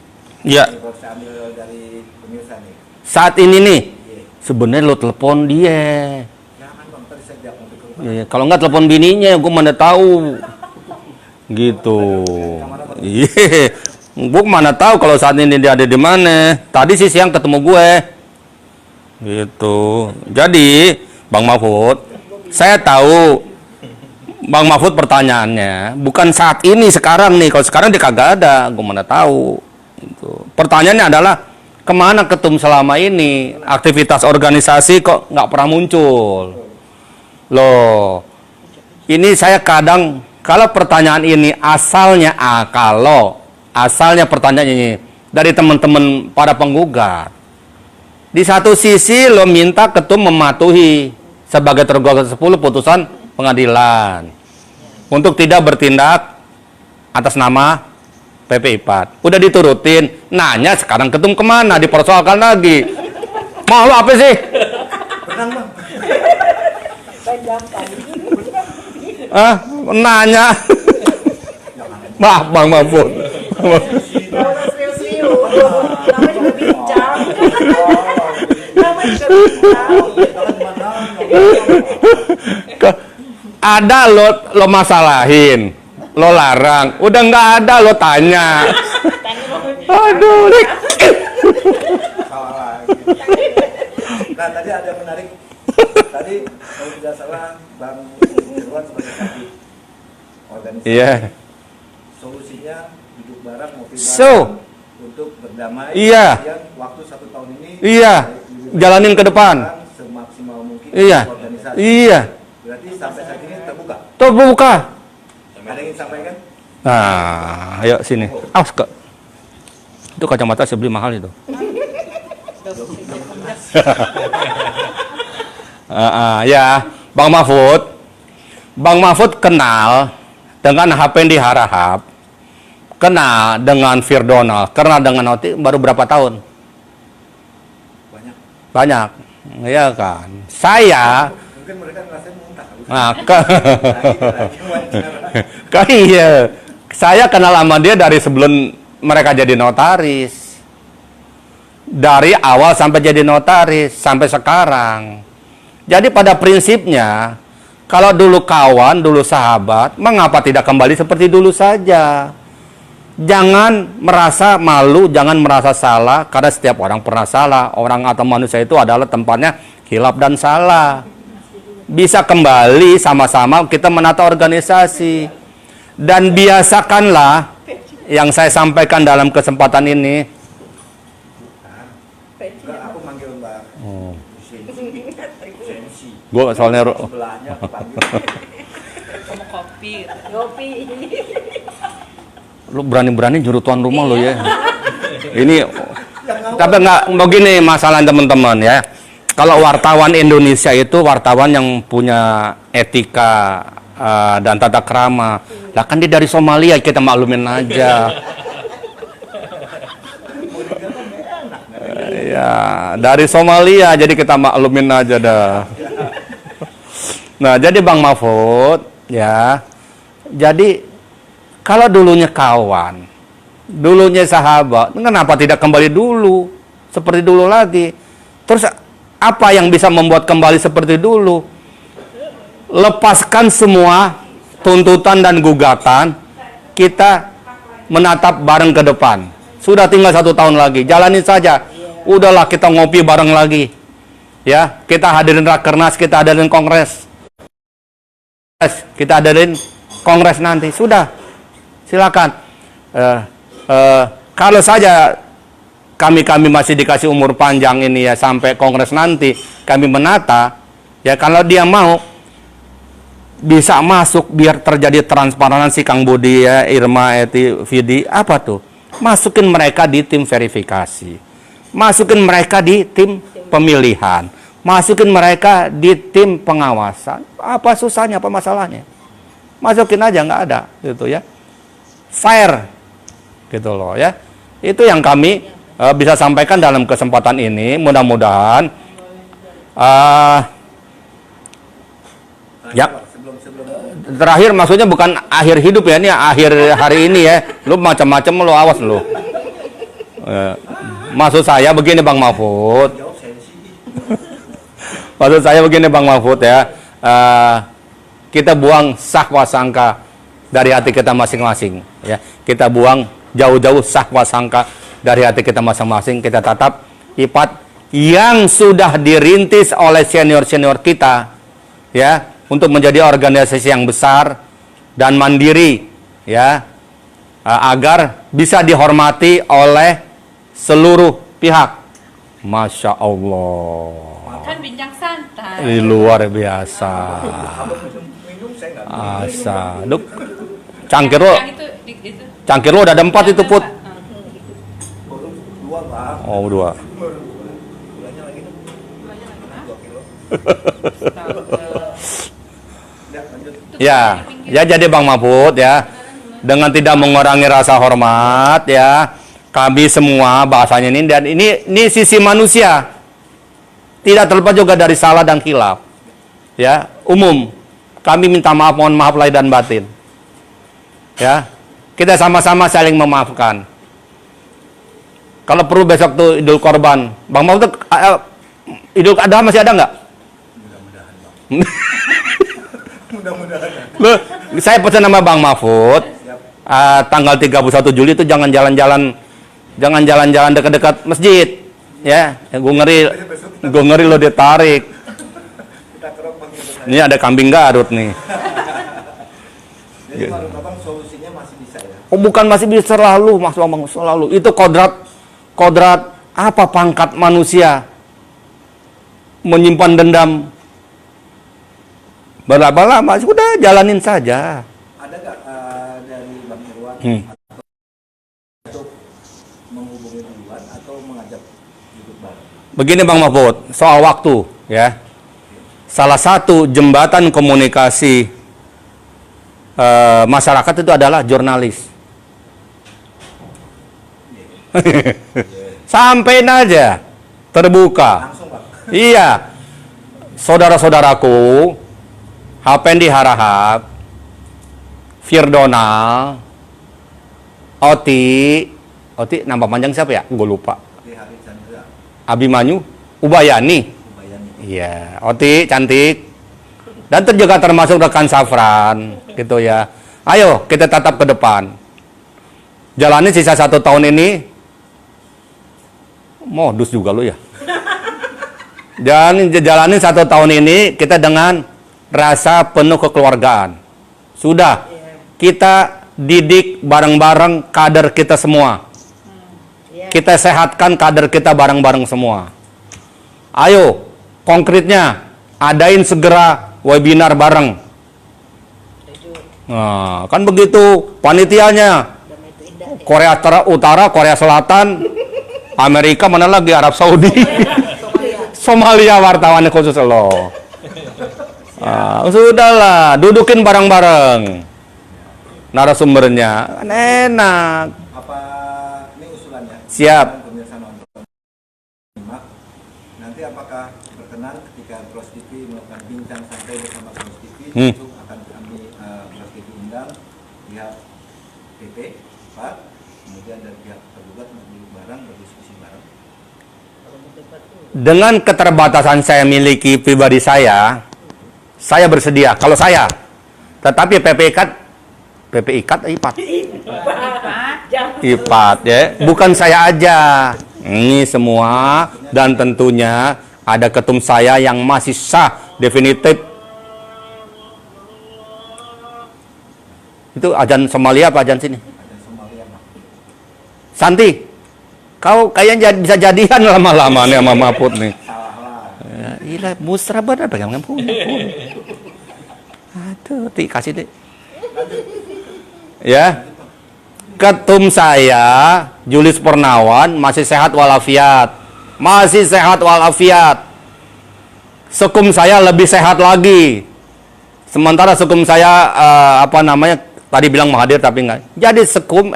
Iya. Ini kalau saya ambil dari pemirsa nih. Saat ini nih, Iya. sebenarnya lo telepon dia. Jangan Bang, tadi saya jawab nanti ke rumah. Iya, kalau nggak telepon bininya, gue mana tahu. Gitu. Iya, gue mana tahu kalau saat ini dia ada di mana. Tadi sih siang ketemu gue. Gitu. Jadi, Bang Mahfud, saya tahu Bang Mahfud pertanyaannya bukan saat ini sekarang nih. Kalau sekarang dia kagak ada, gue mana tahu. Gitu. Pertanyaannya adalah kemana ketum selama ini? Aktivitas organisasi kok nggak pernah muncul. Loh, ini saya kadang kalau pertanyaan ini asalnya kalau asalnya pertanyaan ini dari teman-teman para penggugat. Di satu sisi lo minta ketum mematuhi sebagai tergugat 10 putusan pengadilan untuk tidak bertindak atas nama PP IPAT. Udah diturutin, nanya sekarang ketum kemana? Dipersoalkan lagi. Mau lo apa sih? Benang Bang. Nanya. Bang Mahfud. Nama juga bincang. Nama juga bincang. Ada lo masalahin, lo larang, udah nggak ada lo tanya. Aduh, Rik. Salah lagi. Nah, tadi ada yang menarik. Tadi kalau tidak salah Bang Irwan sebagai kabit organisasi. Iya. Solusinya duduk bareng, ngopi bareng So. untuk berdamai. Iya. Kemudian waktu 1 tahun ini. Iya. Jalanin ke depan. Semaksimal mungkin. Iya. Organisasi. Iya. Berarti sampai saat ini terbuka. Terbuka. Ada yang ingin sampaikan? Nah, ayo sini. Awas kak. Itu kacamata saya beli mahal itu. Ya, Bang Mahfud. Bang Mahfud kenal dengan HP yang diharap, kenal dengan Firdonal, kenal dengan Oti baru berapa tahun? Banyak. Banyak, ya kan. Saya, Mungkin mereka ngerasain muntah. nah, Lagi wawancara. kan iya, saya kenal sama dia dari sebelum mereka jadi notaris. Dari awal sampai jadi notaris sampai sekarang. Jadi pada prinsipnya, kalau dulu kawan, dulu sahabat, mengapa tidak kembali seperti dulu saja? Jangan merasa malu, jangan merasa salah, karena setiap orang pernah salah. Orang atau manusia itu adalah tempatnya hilaf dan salah. Bisa kembali sama-sama kita menata organisasi. Dan biasakanlah yang saya sampaikan dalam kesempatan ini. Enggak, aku manggil Mbak. Sensi. Gue soalnya Sebelahnya aku panggil. Sama kopi. Kopi. lu berani-berani nyuruh tuan rumah lo ya. Ini tapi nggak begini masalah teman-teman ya. Kalau wartawan Indonesia itu wartawan yang punya etika dan tata krama. Lah kan dia dari Somalia, kita maklumin aja. Ya, dari Somalia jadi kita maklumin aja dah. Nah, jadi Bang Mahfud ya. Jadi kalau dulunya kawan, dulunya sahabat, kenapa tidak kembali dulu seperti dulu lagi? Terus apa yang bisa membuat kembali seperti dulu? Lepaskan semua tuntutan dan gugatan, kita menatap bareng ke depan. Sudah tinggal 1 tahun lagi, jalani saja. Udahlah kita ngopi bareng lagi. Ya, kita hadirin rakernas, kita hadirin kongres. Kita hadirin kongres nanti. Sudah. Silakan. Kalau saja kami masih dikasih umur panjang ini ya sampai kongres nanti, kami menata ya, kalau dia mau bisa masuk biar terjadi transparansi. Kang Budi ya, Irma, Eti, Vidi, apa tuh? Masukin mereka di tim verifikasi, masukin mereka di tim pemilihan, masukin mereka di tim pengawasan. Apa susahnya, apa masalahnya? Masukin aja, nggak ada gitu ya. Fair gitu loh ya. Itu yang kami bisa sampaikan dalam kesempatan ini. Mudah-mudahan Ya. Sebelum Terakhir maksudnya bukan akhir hidup ya, ini akhir hari ini ya. Lu macam-macam lu, awas lu. Maksud saya begini Bang Mahfud. jawab saya di sini. Maksud saya begini Bang Mahfud ya. Kita buang sangka dari hati kita masing-masing ya. Kita buang jauh-jauh sangka dari hati kita masing-masing. Kita tatap IPAT yang sudah dirintis oleh senior-senior kita ya, untuk menjadi organisasi yang besar dan mandiri ya, agar bisa dihormati oleh seluruh pihak. Masya Allah, Kan bincang santai. luar biasa. Minum saya nggak Asa, duk, cangkir lo, Yang itu. cangkir lo udah ada 4 itu Put. baru 2 Bang. Oh 2. Gulanya lagi dong. 2 kilo. Ya, lanjut. Ya jadi Bang Mahfud ya, dengan tidak mengurangi rasa hormat ya, kami semua bahasanya ini, dan ini sisi manusia, tidak terlepas juga dari salah dan khilaf ya, umum. Kami minta maaf, mohon maaf lahir dan batin ya, kita sama-sama saling memaafkan. Kalau perlu besok tuh Idul Korban, Bang Mahfud, Idul Adha masih ada nggak? Mudah-mudahan. Loh, saya pesan sama Bang Mahfud, tanggal 31 Juli itu jangan jalan-jalan dekat-dekat masjid ya. Gue ngeri lo ditarik. Kita kerok Bang. Ini ada kambing Garut nih. Jadi menurut Abang solusinya masih bisa ya? Oh bukan masih bisa, selalu maksud Bang, selalu. Itu kodrat apa pangkat manusia menyimpan dendam berlama-lama, sudah jalanin saja. Ada nggak dari Bang Irwan untuk menghubungi duluan atau mengajak duduk bareng? Begini Bang Mahfud, soal waktu ya. Salah satu jembatan komunikasi masyarakat itu adalah jurnalis. Sampein aja, terbuka. Langsung Bang. Iya, saudara-saudaraku, Hapendi Harahap, Firdonal, Oti, nama panjang siapa ya? Gue lupa. Di hari Chandra, Abimanyu, Ubayani. Ubayani. Iya, Oti cantik. Dan juga termasuk rekan Safran, gitu ya. Ayo kita tatap ke depan. Jalani sisa 1 tahun ini. Modus juga lo ya. Jalani 1 tahun ini kita dengan rasa penuh kekeluargaan. Sudah kita didik bareng-bareng kader kita semua. Kita sehatkan kader kita bareng-bareng semua. Ayo, konkretnya adain segera webinar bareng. Nah, kan begitu panitianya. Korea Utara, Korea Selatan, Amerika, mana lagi Arab Saudi. Somalia wartawannya khusus lo. Sudahlah, dudukin bareng-bareng narasumbernya, kan enak. Apa ini usulannya? Siap. Pemirsa nonton. Nanti apakah berkenan ketika Bros TV melakukan bincang santai bersama Bros TV, itu akan kami Bros TV undang pihak PP, Pak, kemudian dari pihak tergugat untuk duduk bareng, berdiskusi bareng. Dengan keterbatasan saya miliki pribadi saya bersedia. Kalau saya, tetapi IPAT ya, bukan saya aja. Ini semua, dan tentunya ada ketum saya yang masih sah, definitif. Itu ajan Somalia apa ajan sini? Ada Somalia, Pak. Santi, kau kayaknya bisa jadian lama-lama nih sama Mahfud nih. Salah lah. Ya, ilah musra benar pegang punya. Aduh, kasih deh. Ya. Ketum saya, Julius Purnawan, masih sehat walafiat. Masih sehat walafiat. Sekum saya lebih sehat lagi. Sementara sekum saya tadi bilang mau hadir tapi enggak. Jadi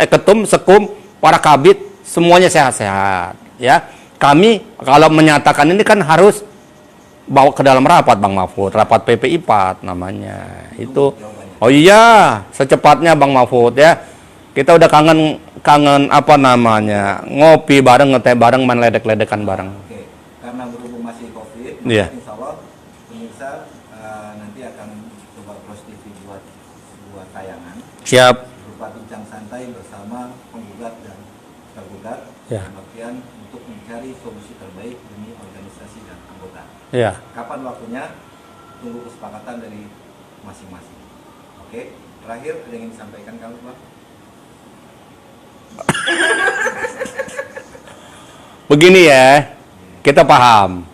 ketum, sekum, para kabit semuanya sehat-sehat, ya. Kami kalau menyatakan ini kan harus bawa ke dalam rapat Bang Mahfud, rapat PPI4 namanya. Itu. Oh iya, secepatnya Bang Mahfud ya. Kita udah kangen apa namanya? Ngopi bareng, ngeteh bareng, main ledek-ledekan bareng. Oke, karena berhubung masih COVID, Iya. insya Allah pemirsa nanti akan coba Bros TV buat sebuah tayangan Siap. berupa bincang santai bersama penggugat dan tergugat, Ya. dalam artian untuk mencari solusi terbaik demi organisasi dan anggota. Iya. Kapan waktunya? Tunggu kesepakatan dari masing-masing. Oke, terakhir ada yang ingin disampaikan kamu, Bang? Begini ya, kita paham.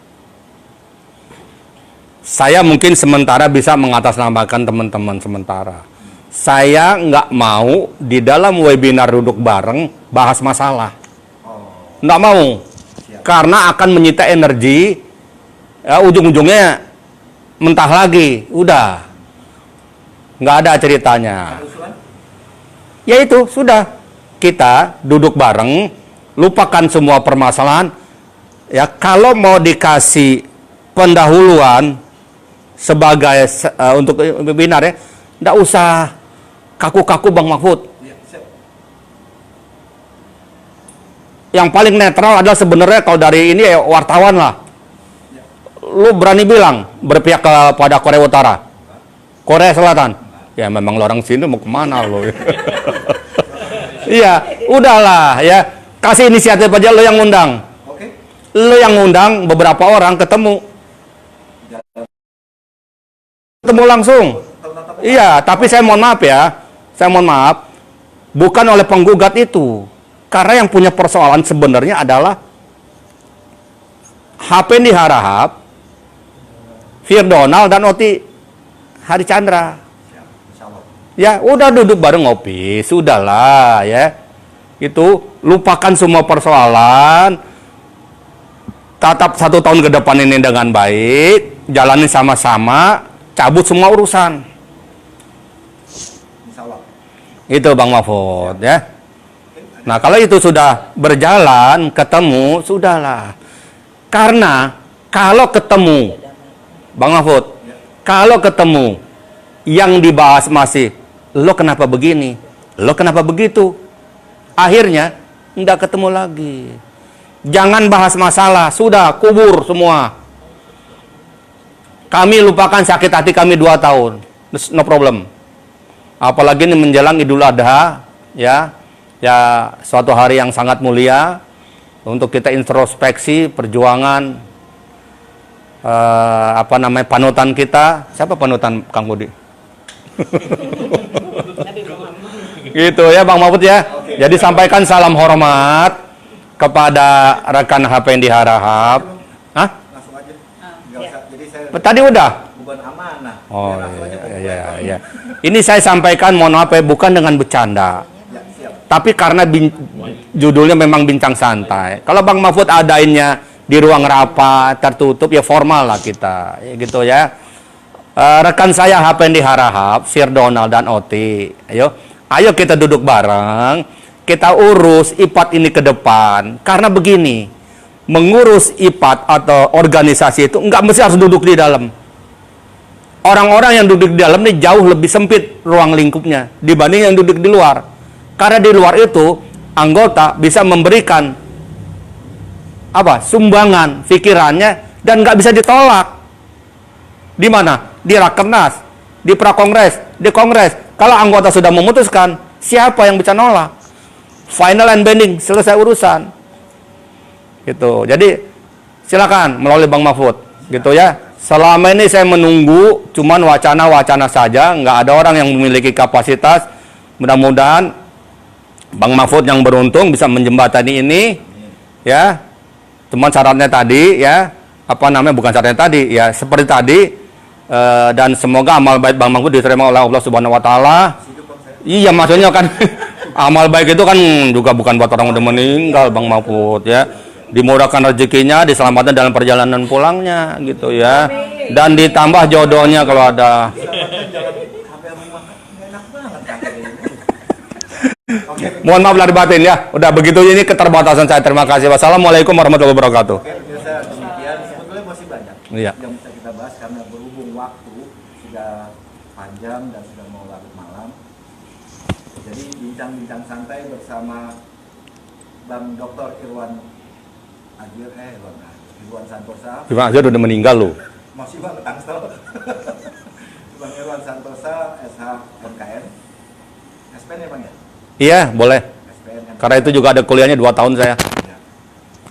Saya mungkin sementara bisa mengatasnamakan teman-teman sementara. Saya nggak mau di dalam webinar duduk bareng bahas masalah. Oh, Nggak mau. siap. Karena akan menyita energi, ya, ujung-ujungnya mentah lagi. Udah. Nggak ada ceritanya. Ada usulan? Ya itu, sudah. Kita duduk bareng, lupakan semua permasalahan. Ya, kalau mau dikasih pendahuluan sebagai untuk webinar ya, nggak usah kaku-kaku Bang Mahfud. Ya, siap. Yang paling netral adalah sebenarnya kalau dari ini ya wartawan lah. Lu berani bilang berpihak kepada Korea Utara, Korea Selatan. Ya memang lo orang sini mau kemana lo? Iya, udahlah ya. Kasih inisiatif aja, lo yang ngundang. Oke. Lo yang ngundang beberapa orang ketemu. Ketemu langsung. Iya, tapi saya mohon maaf ya. Saya mohon maaf. Bukan oleh penggugat itu. Karena yang punya persoalan sebenarnya adalah HP Harahap, Firdonal dan Oti Hari Chandra. Siap, insya Allah. Ya, udah duduk bareng ngopi, sudahlah ya. Itu lupakan semua persoalan. Tatap 1 tahun ke depan ini dengan baik, jalani sama-sama, cabut semua urusan. Insya Allah. Itu Bang Mahfud ya. Nah, kalau itu sudah berjalan, ketemu, sudahlah. Karena kalau ketemu Bang Mahfud, kalau ketemu yang dibahas masih lo kenapa begini, lo kenapa begitu, akhirnya nggak ketemu lagi. Jangan bahas masalah, sudah kubur semua. Kami lupakan sakit hati kami 2 tahun, no problem. Apalagi ini menjelang Idul Adha, ya suatu hari yang sangat mulia untuk kita introspeksi perjuangan panutan kita. Siapa panutan Kang Budi? Gitu ya Bang Mahfud ya. Jadi sampaikan salam hormat kepada rekan HP di Harahap. Hah? Langsung aja. Nggak usah. Jadi saya Tadi udah. beban amanah. Oh Ya, langsung aja iya. Ini saya sampaikan mohon maaf ya, bukan dengan bercanda. Ya, siap. Tapi karena judulnya memang bincang santai. Kalau Bang Mahfud adainnya di ruang rapat tertutup ya formal lah kita, ya, gitu ya. Rekan saya HP di Harahap, Firdonal dan Oti, ayo kita duduk bareng, kita urus IPAT ini ke depan. Karena begini, mengurus IPAT atau organisasi itu nggak mesti harus duduk di dalam. Orang-orang yang duduk di dalam ini jauh lebih sempit ruang lingkupnya dibanding yang duduk di luar. Karena di luar itu anggota bisa memberikan sumbangan pikirannya dan nggak bisa ditolak. Di mana? Di Rakernas, di Prakongres, di Kongres. Kalau anggota sudah memutuskan, siapa yang bisa nolak? Final and binding, selesai urusan. Gitu. Jadi silakan melalui Bang Mahfud, gitu ya. Selama ini saya menunggu, cuman wacana-wacana saja, nggak ada orang yang memiliki kapasitas. Mudah-mudahan Bang Mahfud yang beruntung bisa menjembatani ini, ya. Cuman syaratnya tadi, ya, bukan syaratnya tadi, ya, seperti tadi, dan semoga amal baik Bang Mahfud diterima oleh Allah Subhanahu Wa Taala. Iya, maksudnya kan amal baik itu kan juga bukan buat orang udah meninggal, Bang Mahfud, ya. Dimurahkan rezekinya, diselamatkan dalam perjalanan pulangnya, gitu ya. Dan ditambah jodohnya kalau ada. Mohon maaf lahir batin ya. Udah begitu ini keterbatasan saya. Terima kasih. Wassalamualaikum warahmatullahi wabarakatuh. Oke, pemirsa, demikian sebetulnya masih banyak. Iya. yang bisa kita bahas karena berhubung waktu sudah panjang dan sudah mau larut malam. Jadi bincang-bincang santai bersama Bang Dr. Irwan Santosa. Irwan Azir udah meninggal loh. Masih Bang Tangsel. Bang Irwan Santosa, SH MKN. SPN ya Bang ya? Iya, boleh. SPN MKN. Karena itu juga ada kuliahnya 2 tahun saya. Ya.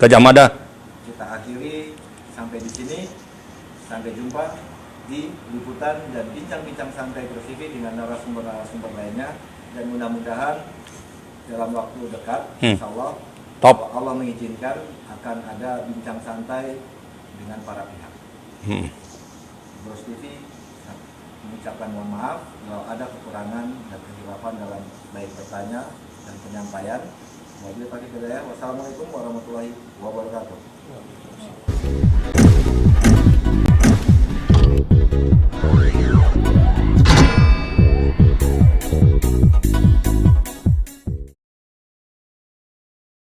Gajah Mada. Kita akhiri sampai di sini. Sampai jumpa di liputan dan bincang-bincang santai bersivik dengan narasumber-narasumber lainnya, dan mudah-mudahan dalam waktu dekat, insya Allah, Top. kalau Allah mengizinkan, akan ada bincang santai dengan para pihak. Bros TV mengucapkan mohon maaf kalau ada kekurangan dan kehilafan dalam baik bertanya dan penyampaian. Wassalamualaikum warahmatullahi wabarakatuh.